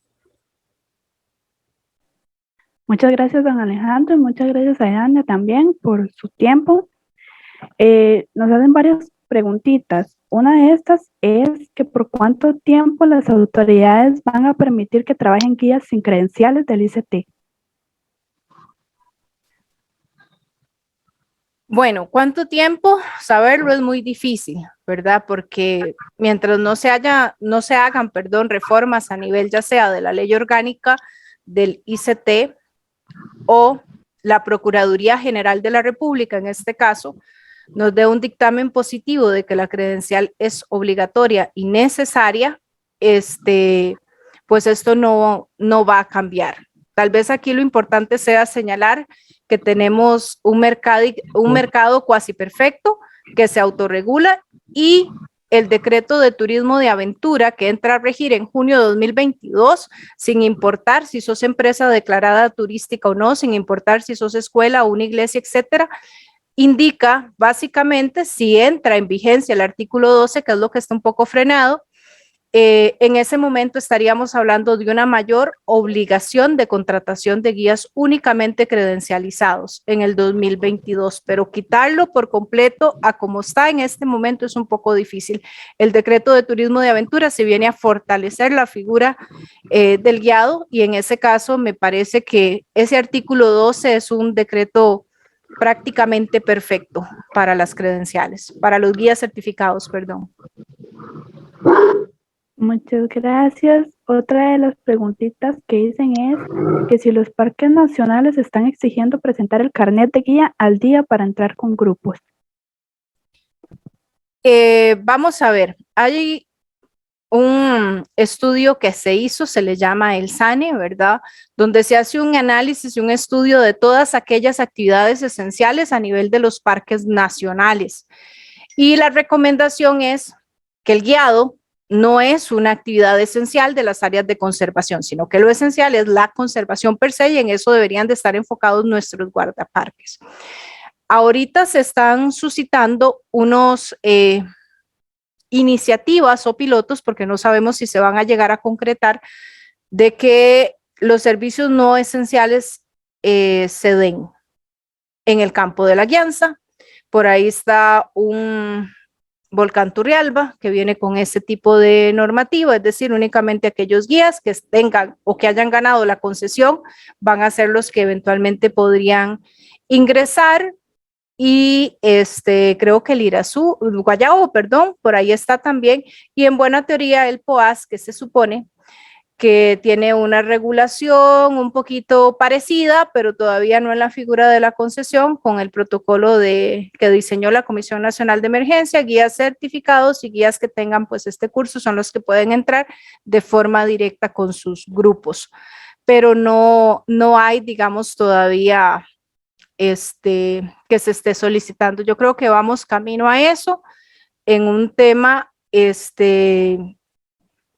Muchas gracias, don Alejandro, y muchas gracias a Diana también por su tiempo. Nos hacen varias preguntitas. Una de estas es que por cuánto tiempo las autoridades van a permitir que trabajen guías sin credenciales del ICT. Bueno, ¿cuánto tiempo? Saberlo es muy difícil, ¿verdad? Porque mientras no se hagan, reformas a nivel ya sea de la ley orgánica del ICT o la Procuraduría General de la República, en este caso, nos dé un dictamen positivo de que la credencial es obligatoria y necesaria, pues esto no va a cambiar. Tal vez aquí lo importante sea señalar que tenemos un mercado cuasi perfecto que se autorregula, y el decreto de turismo de aventura que entra a regir en junio de 2022, sin importar si sos empresa declarada turística o no, sin importar si sos escuela o una iglesia, etcétera, indica básicamente, si entra en vigencia el artículo 12, que es lo que está un poco frenado, en ese momento estaríamos hablando de una mayor obligación de contratación de guías únicamente credencializados en el 2022, pero quitarlo por completo a como está en este momento es un poco difícil. El decreto de turismo de aventura se viene a fortalecer la figura del guiado, y en ese caso me parece que ese artículo 12 es un decreto prácticamente perfecto para las credenciales, para los guías certificados, perdón. Muchas gracias. Otra de las preguntitas que dicen es que si los parques nacionales están exigiendo presentar el carnet de guía al día para entrar con grupos. Vamos a ver, hay un estudio que se hizo, se le llama el SANE, ¿verdad? Donde se hace un análisis y un estudio de todas aquellas actividades esenciales a nivel de los parques nacionales. Y la recomendación es que el guiado no es una actividad esencial de las áreas de conservación, sino que lo esencial es la conservación per se, y en eso deberían de estar enfocados nuestros guardaparques. Ahorita se están suscitando unos iniciativas o pilotos, porque no sabemos si se van a llegar a concretar, de que los servicios no esenciales se den en el campo de la guianza. Por ahí está un Volcán Turrialba, que viene con ese tipo de normativa, es decir, únicamente aquellos guías que tengan o que hayan ganado la concesión van a ser los que eventualmente podrían ingresar. Y creo que el Irazú, Guayabo, perdón, por ahí está también, y en buena teoría el POAS, que se supone que tiene una regulación un poquito parecida, pero todavía no en la figura de la concesión, con el protocolo que diseñó la Comisión Nacional de Emergencia. Guías certificados y guías que tengan pues este curso son los que pueden entrar de forma directa con sus grupos, pero no hay, digamos, todavía que se esté solicitando. Yo creo que vamos camino a eso en un tema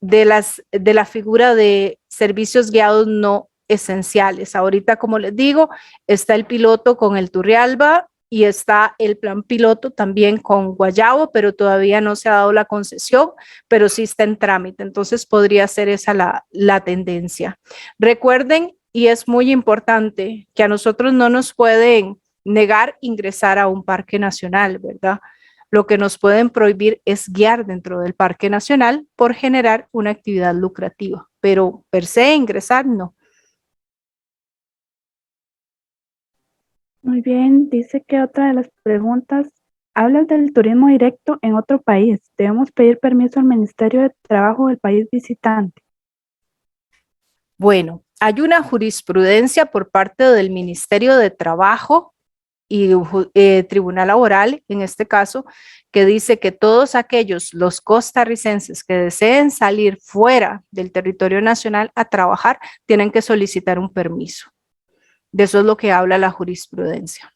de la figura de servicios guiados no esenciales. Ahorita, como les digo, está el piloto con el Turrialba y está el plan piloto también con Guayabo, pero todavía no se ha dado la concesión, pero sí está en trámite. Entonces podría ser esa la tendencia. Recuerden, y es muy importante, que a nosotros no nos pueden negar ingresar a un parque nacional, ¿verdad? Lo que nos pueden prohibir es guiar dentro del parque nacional por generar una actividad lucrativa, pero per se ingresar no. Muy bien, dice que otra de las preguntas, hablas del turismo directo en otro país. ¿Debemos pedir permiso al Ministerio de Trabajo del país visitante? Bueno, hay una jurisprudencia por parte del Ministerio de Trabajo y Tribunal Laboral, en este caso, que dice que todos aquellos, los costarricenses que deseen salir fuera del territorio nacional a trabajar, tienen que solicitar un permiso. De eso es lo que habla la jurisprudencia.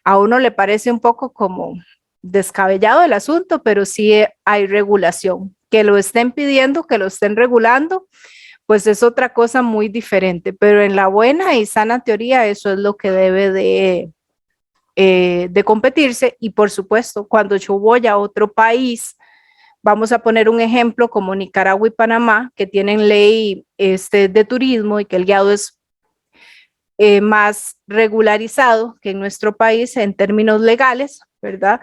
A uno le parece un poco como descabellado el asunto, pero sí hay regulación. Que lo estén pidiendo, que lo estén regulando, pues es otra cosa muy diferente, pero en la buena y sana teoría eso es lo que debe de competirse. Y por supuesto, cuando yo voy a otro país, vamos a poner un ejemplo como Nicaragua y Panamá, que tienen ley de turismo y que el guiado es más regularizado que en nuestro país en términos legales, ¿verdad?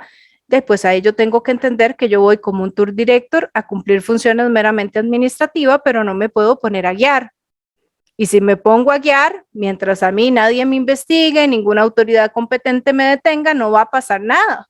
Después ahí yo tengo que entender que yo voy como un tour director a cumplir funciones meramente administrativas, pero no me puedo poner a guiar. Y si me pongo a guiar, mientras a mí nadie me investigue, ninguna autoridad competente me detenga, no va a pasar nada,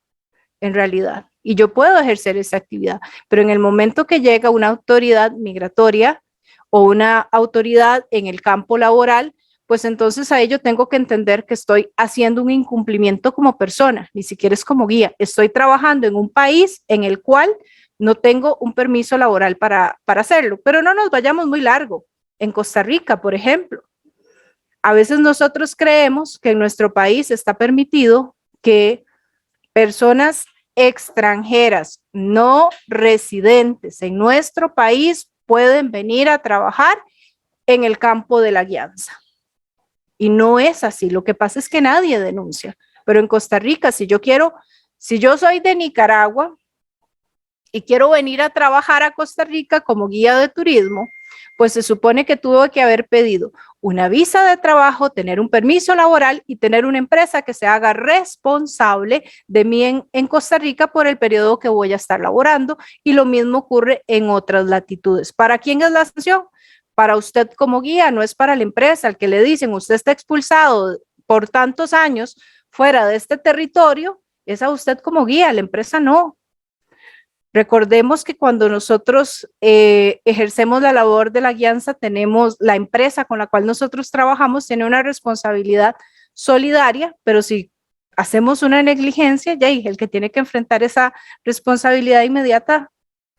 en realidad. Y yo puedo ejercer esa actividad. Pero en el momento que llega una autoridad migratoria o una autoridad en el campo laboral, pues entonces ahí yo tengo que entender que estoy haciendo un incumplimiento como persona, ni siquiera es como guía. Estoy trabajando en un país en el cual no tengo un permiso laboral para hacerlo, pero no nos vayamos muy largo. En Costa Rica, por ejemplo, a veces nosotros creemos que en nuestro país está permitido que personas extranjeras no residentes en nuestro país pueden venir a trabajar en el campo de la guianza. Y no es así. Lo que pasa es que nadie denuncia. Pero en Costa Rica, si yo soy de Nicaragua y quiero venir a trabajar a Costa Rica como guía de turismo, pues se supone que tuve que haber pedido una visa de trabajo, tener un permiso laboral y tener una empresa que se haga responsable de mí en Costa Rica por el periodo que voy a estar laborando. Y lo mismo ocurre en otras latitudes. ¿Para quién es la sanción? Para usted como guía, no es para la empresa, al que le dicen usted está expulsado por tantos años fuera de este territorio, es a usted como guía, la empresa no. Recordemos que cuando nosotros ejercemos la labor de la guianza, tenemos la empresa con la cual nosotros trabajamos, tiene una responsabilidad solidaria, pero si hacemos una negligencia, ya el que tiene que enfrentar esa responsabilidad inmediata,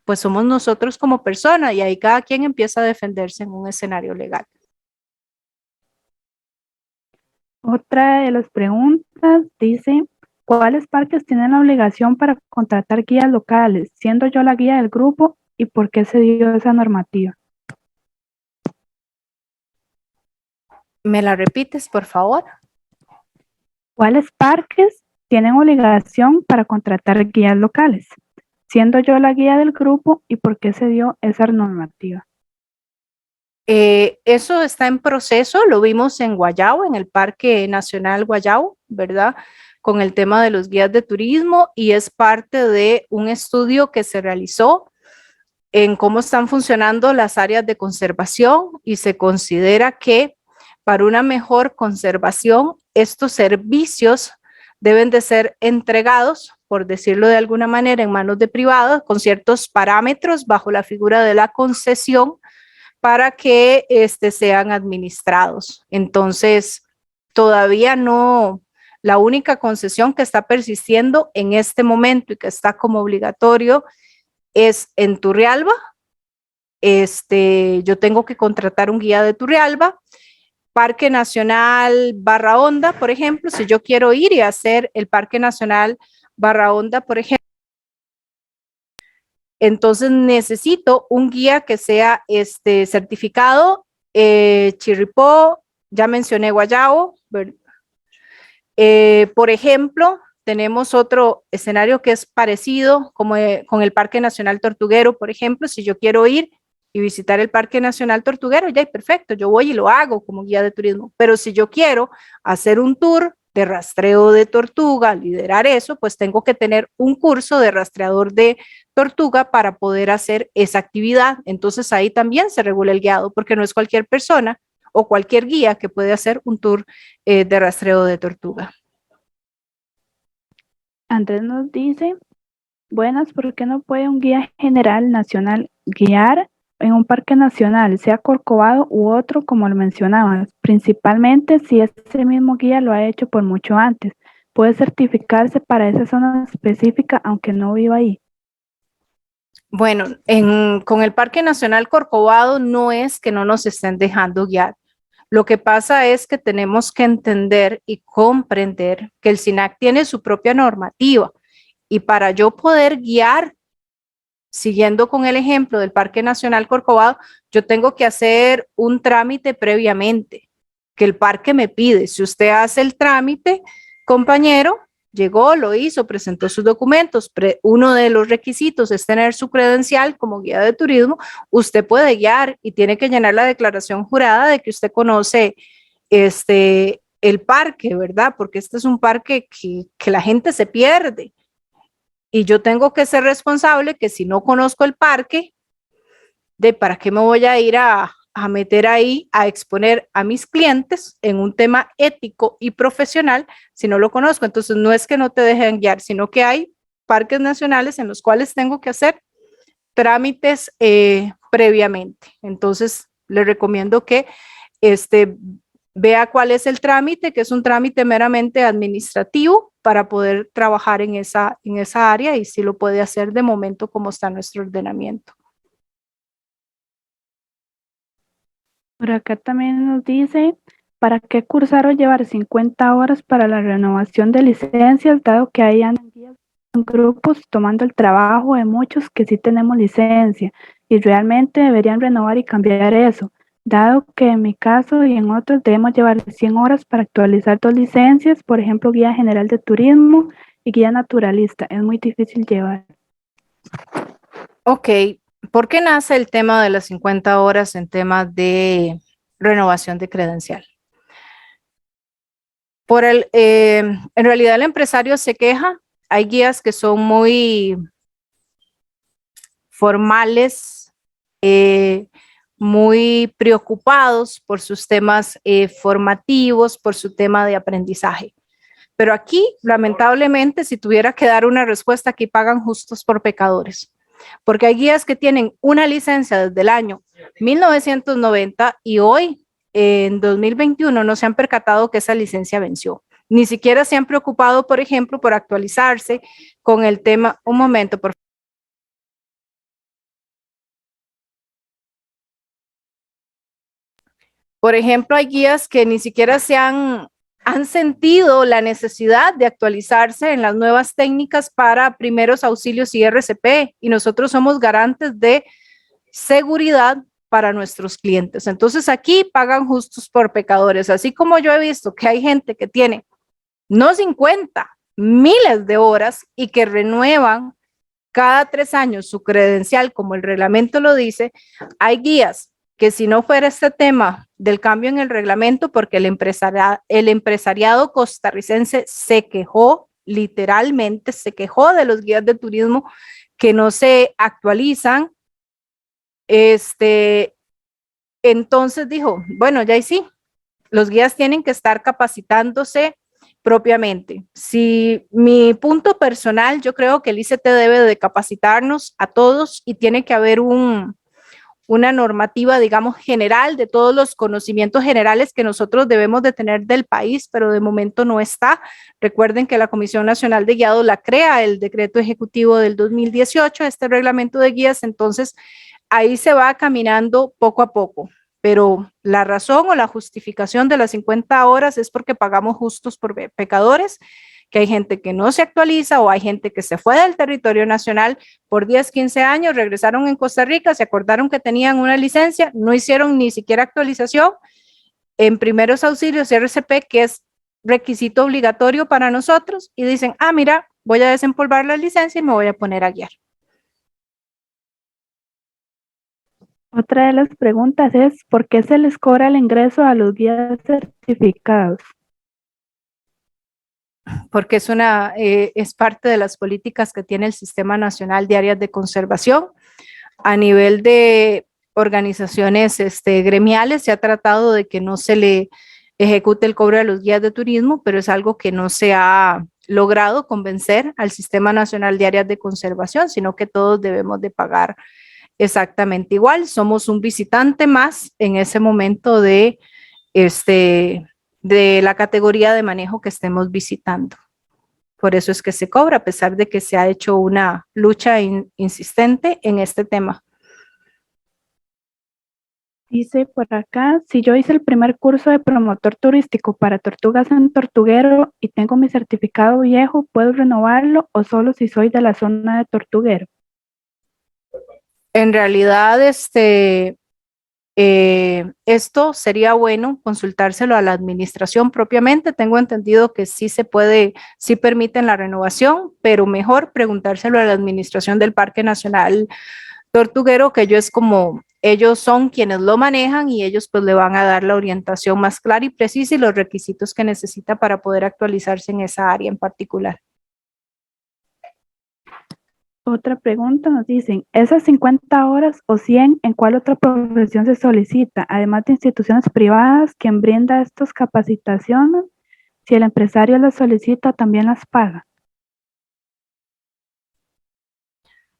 pues somos nosotros como persona, y ahí cada quien empieza a defenderse en un escenario legal. Otra de las preguntas dice, ¿cuáles parques tienen la obligación para contratar guías locales, siendo yo la guía del grupo, y por qué se dio esa normativa? ¿Me la repites, por favor? ¿Cuáles parques tienen obligación para contratar guías locales, siendo yo la guía del grupo, y por qué se dio esa normativa? Eso está en proceso, lo vimos en Guayao, en el Parque Nacional Guayao, ¿verdad? Con el tema de los guías de turismo, y es parte de un estudio que se realizó en cómo están funcionando las áreas de conservación, y se considera que para una mejor conservación estos servicios deben de ser entregados, por decirlo de alguna manera, en manos de privados con ciertos parámetros bajo la figura de la concesión, para que sean administrados. Entonces, todavía no, la única concesión que está persistiendo en este momento y que está como obligatorio es en Turrialba. Yo tengo que contratar un guía de Turrialba. Parque Nacional Barra Honda, por ejemplo, si yo quiero ir y hacer el Parque Nacional Barra Honda, por ejemplo, entonces necesito un guía que sea certificado. Chirripó, ya mencioné Guayao. Por ejemplo, tenemos otro escenario que es parecido, como con el Parque Nacional Tortuguero, por ejemplo. Si yo quiero ir y visitar el Parque Nacional Tortuguero, ya perfecto, yo voy y lo hago como guía de turismo. Pero si yo quiero hacer un tour de rastreo de tortuga, liderar eso, pues tengo que tener un curso de rastreador de tortuga para poder hacer esa actividad. Entonces ahí también se regula el guiado, porque no es cualquier persona o cualquier guía que puede hacer un tour de rastreo de tortuga. Andrés nos dice, buenas, ¿por qué no puede un guía general nacional guiar en un parque nacional, sea Corcovado u otro, como lo mencionabas? Principalmente si ese mismo guía lo ha hecho por mucho antes. Puede certificarse para esa zona específica aunque no viva ahí. Bueno, con el Parque Nacional Corcovado no es que no nos estén dejando guiar. Lo que pasa es que tenemos que entender y comprender que el SINAC tiene su propia normativa, y para yo poder guiar, siguiendo con el ejemplo del Parque Nacional Corcovado, yo tengo que hacer un trámite previamente que el parque me pide. Si usted hace el trámite, compañero, llegó, lo hizo, presentó sus documentos, uno de los requisitos es tener su credencial como guía de turismo, usted puede guiar y tiene que llenar la declaración jurada de que usted conoce el parque, ¿verdad? Porque este es un parque que la gente se pierde, y yo tengo que ser responsable que si no conozco el parque, ¿para qué me voy a ir a meter ahí a exponer a mis clientes en un tema ético y profesional si no lo conozco? Entonces no es que no te dejen guiar, sino que hay parques nacionales en los cuales tengo que hacer trámites previamente. Entonces les recomiendo que vea cuál es el trámite, que es un trámite meramente administrativo para poder trabajar en esa área y si lo puede hacer de momento como está nuestro ordenamiento. Por acá también nos dice, ¿para qué cursar o llevar 50 horas para la renovación de licencias, dado que hay grupos tomando el trabajo de muchos que sí tenemos licencia y realmente deberían renovar y cambiar eso, dado que en mi caso y en otros debemos llevar 100 horas para actualizar 2 licencias, por ejemplo, guía general de turismo y guía naturalista? Es muy difícil llevar. Ok, ¿por qué nace el tema de las 50 horas en temas de renovación de credencial? En realidad el empresario se queja, hay guías que son muy formales, muy preocupados por sus temas formativos, por su tema de aprendizaje. Pero aquí, lamentablemente, si tuviera que dar una respuesta, aquí pagan justos por pecadores, porque hay guías que tienen una licencia desde el año 1990 y hoy, en 2021, no se han percatado que esa licencia venció. Ni siquiera se han preocupado, por ejemplo, por actualizarse con el tema. Un momento, por favor. Por ejemplo, hay guías que ni siquiera han sentido la necesidad de actualizarse en las nuevas técnicas para primeros auxilios y RCP, y nosotros somos garantes de seguridad para nuestros clientes. Entonces aquí pagan justos por pecadores, así como yo he visto que hay gente que tiene no 50, miles de horas y que renuevan cada 3 años su credencial, como el reglamento lo dice. Hay guías que si no fuera este tema del cambio en el reglamento, porque el empresariado costarricense se quejó, literalmente se quejó de los guías de turismo que no se actualizan, entonces dijo, bueno, ya y sí, los guías tienen que estar capacitándose propiamente. Si mi punto personal, yo creo que el ICT debe de capacitarnos a todos y tiene que haber una normativa, digamos, general de todos los conocimientos generales que nosotros debemos de tener del país, pero de momento no está. Recuerden que la Comisión Nacional de Guiados la crea el decreto ejecutivo del 2018, este reglamento de guías, entonces ahí se va caminando poco a poco. Pero la razón o la justificación de las 50 horas es porque pagamos justos por pecadores, que hay gente que no se actualiza o hay gente que se fue del territorio nacional por 10, 15 años, regresaron en Costa Rica, se acordaron que tenían una licencia, no hicieron ni siquiera actualización en primeros auxilios RCP, que es requisito obligatorio para nosotros, y dicen, ah, mira, voy a desempolvar la licencia y me voy a poner a guiar. Otra de las preguntas es, ¿por qué se les cobra el ingreso a los guías certificados? Porque es parte de las políticas que tiene el Sistema Nacional de Áreas de Conservación. A nivel de organizaciones gremiales se ha tratado de que no se le ejecute el cobro de los guías de turismo, pero es algo que no se ha logrado convencer al Sistema Nacional de Áreas de Conservación, sino que todos debemos de pagar exactamente igual. Somos un visitante más en ese momento de la categoría de manejo que estemos visitando. Por eso es que se cobra, a pesar de que se ha hecho una lucha insistente en este tema. Dice por acá, si yo hice el primer curso de promotor turístico para tortugas en Tortuguero y tengo mi certificado viejo, ¿puedo renovarlo o solo si soy de la zona de Tortuguero? En realidad, esto sería bueno consultárselo a la administración propiamente. Tengo entendido que sí se puede, sí permiten la renovación, pero mejor preguntárselo a la administración del Parque Nacional Tortuguero, que ellos son quienes lo manejan y ellos pues le van a dar la orientación más clara y precisa y los requisitos que necesita para poder actualizarse en esa área en particular. Otra pregunta nos dicen, ¿esas 50 horas o 100 en cuál otra profesión se solicita? Además de instituciones privadas, ¿quién brinda estas capacitaciones? Si el empresario las solicita, ¿también las paga?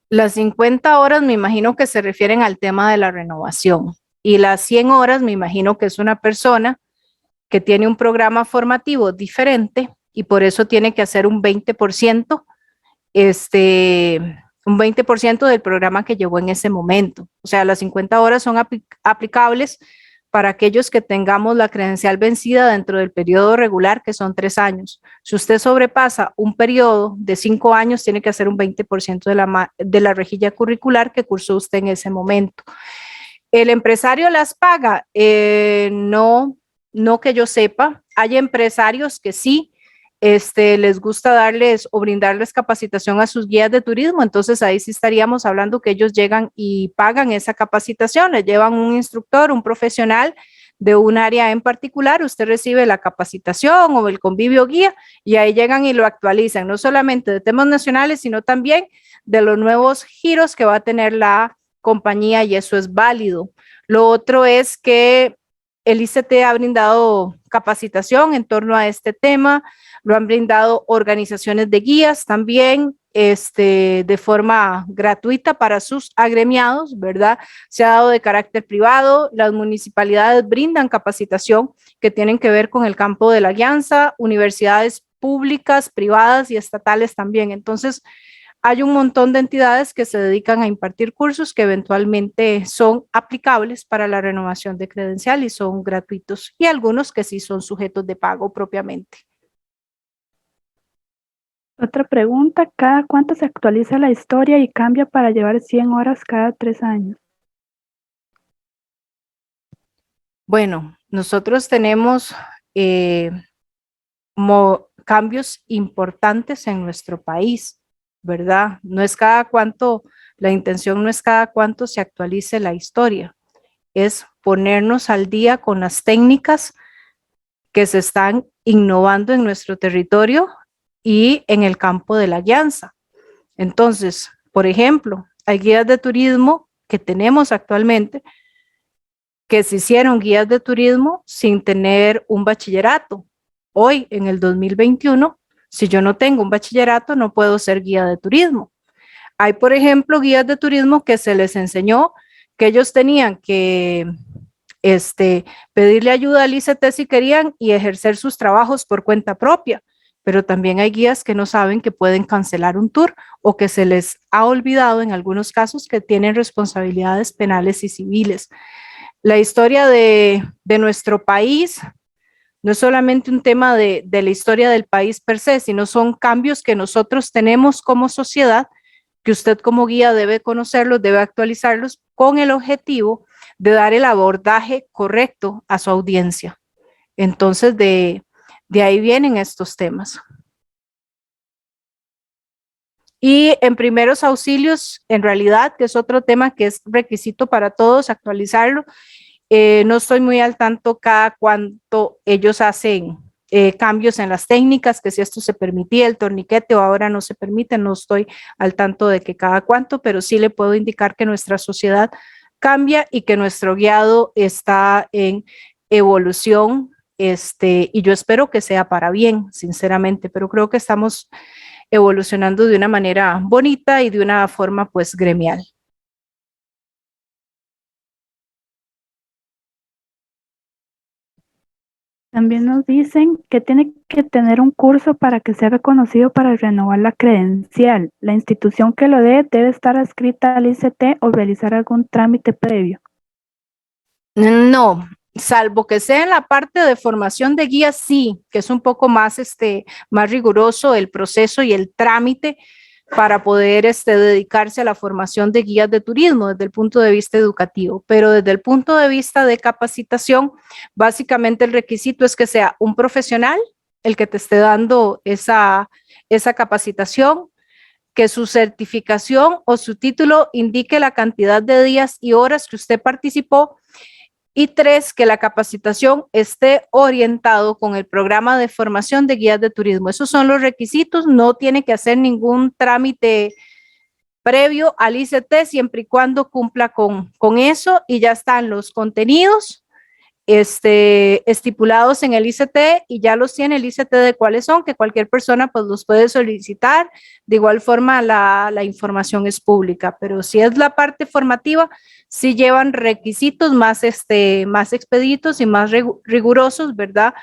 Las 50 horas me imagino que se refieren al tema de la renovación y las 100 horas me imagino que es una persona que tiene un programa formativo diferente y por eso tiene que hacer un 20%, un 20% del programa que llevó en ese momento. O sea, las 50 horas son aplicables para aquellos que tengamos la credencial vencida dentro del periodo regular, que son 3 años. Si usted sobrepasa un periodo de 5 años, tiene que hacer un 20% de la rejilla curricular que cursó usted en ese momento. ¿El empresario las paga? No, no que yo sepa. Hay empresarios que sí, les gusta darles o brindarles capacitación a sus guías de turismo, entonces ahí sí estaríamos hablando que ellos llegan y pagan esa capacitación, les llevan un instructor, un profesional de un área en particular, usted recibe la capacitación o el convivio guía y ahí llegan y lo actualizan, no solamente de temas nacionales, sino también de los nuevos giros que va a tener la compañía y eso es válido. Lo otro es que el ICT ha brindado capacitación en torno a este tema, lo han brindado organizaciones de guías también, de forma gratuita para sus agremiados, ¿verdad? Se ha dado de carácter privado, las municipalidades brindan capacitación que tienen que ver con el campo de la guianza, universidades públicas, privadas y estatales también. Entonces, hay un montón de entidades que se dedican a impartir cursos que eventualmente son aplicables para la renovación de credencial y son gratuitos y algunos que sí son sujetos de pago propiamente. Otra pregunta, ¿cada cuánto se actualiza la historia y cambia para llevar 100 horas cada 3 años? Bueno, nosotros tenemos cambios importantes en nuestro país, ¿verdad? No es cada cuánto, la intención no es cada cuánto se actualice la historia, es ponernos al día con las técnicas que se están innovando en nuestro territorio y en el campo de la guianza. Entonces, por ejemplo, hay guías de turismo que tenemos actualmente que se hicieron guías de turismo sin tener un bachillerato. Hoy, en el 2021, si yo no tengo un bachillerato, no puedo ser guía de turismo. Hay, por ejemplo, guías de turismo que se les enseñó que ellos tenían que pedirle ayuda al ICT si querían y ejercer sus trabajos por cuenta propia, pero también hay guías que no saben que pueden cancelar un tour o que se les ha olvidado en algunos casos que tienen responsabilidades penales y civiles. La historia de nuestro país no es solamente un tema de la historia del país per se, sino son cambios que nosotros tenemos como sociedad, que usted como guía debe conocerlos, debe actualizarlos con el objetivo de dar el abordaje correcto a su audiencia. Entonces, de ahí vienen estos temas. Y en primeros auxilios, en realidad, que es otro tema que es requisito para todos, actualizarlo. No estoy muy al tanto cada cuánto ellos hacen cambios en las técnicas, que si esto se permitía, el torniquete o ahora no se permite, no estoy al tanto de que cada cuánto, pero sí le puedo indicar que nuestra sociedad cambia y que nuestro guiado está en evolución, y yo espero que sea para bien, sinceramente, pero creo que estamos evolucionando de una manera bonita y de una forma pues gremial. También nos dicen que tiene que tener un curso para que sea reconocido para renovar la credencial. La institución que lo dé debe estar adscrita al ICT o realizar algún trámite previo. No, salvo que sea en la parte de formación de guías, sí, que es un poco más, más riguroso el proceso y el trámite para poder dedicarse a la formación de guías de turismo desde el punto de vista educativo, pero desde el punto de vista de capacitación, básicamente el requisito es que sea un profesional el que te esté dando esa capacitación, que su certificación o su título indique la cantidad de días y horas que usted participó. Y 3, que la capacitación esté orientado con el programa de formación de guías de turismo. Esos son los requisitos, no tiene que hacer ningún trámite previo al ICT siempre y cuando cumpla con eso y ya están los contenidos estipulados en el ICT y ya los tiene el ICT de cuáles son, que cualquier persona pues los puede solicitar. De igual forma la información es pública, pero si es la parte formativa, sí llevan requisitos más, más expeditos y más rigurosos, ¿verdad?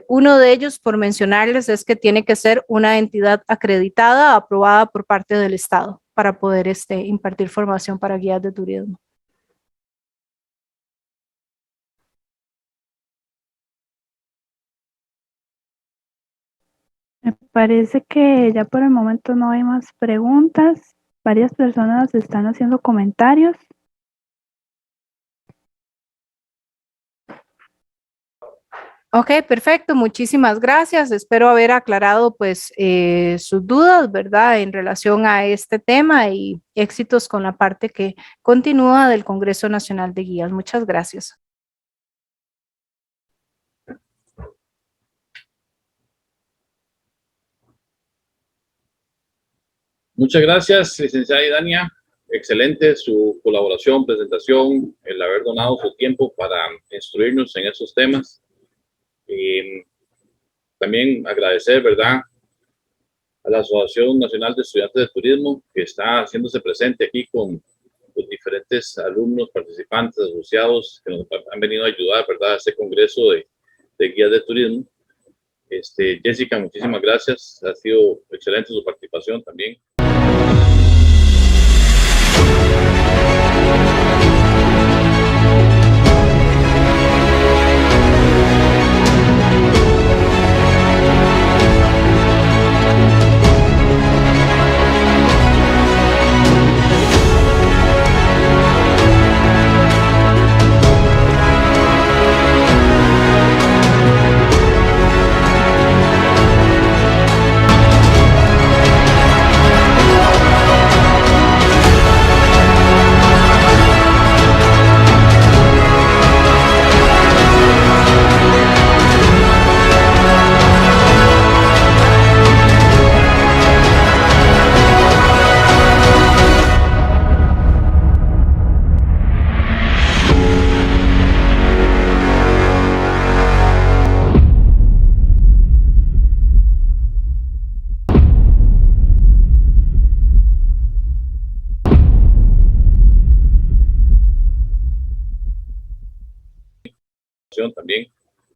Uno de ellos, por mencionarles, es que tiene que ser una entidad acreditada, aprobada por parte del Estado para poder impartir formación para guías de turismo. Me parece que ya por el momento no hay más preguntas. Varias personas están haciendo comentarios. Ok, perfecto, muchísimas gracias. Espero haber aclarado pues sus dudas, ¿verdad? En relación a este tema y éxitos con la parte que continúa del Congreso Nacional de Guías. Muchas gracias. Muchas gracias, licenciada Idania. Excelente su colaboración, presentación, el haber donado su tiempo para instruirnos en esos temas. También agradecer, ¿verdad?, a la Asociación Nacional de Estudiantes de Turismo, que está haciéndose presente aquí con los diferentes alumnos, participantes, asociados, que nos han venido a ayudar, ¿verdad?, a este congreso de guías de turismo. Jessica, muchísimas gracias. Ha sido excelente su participación también. También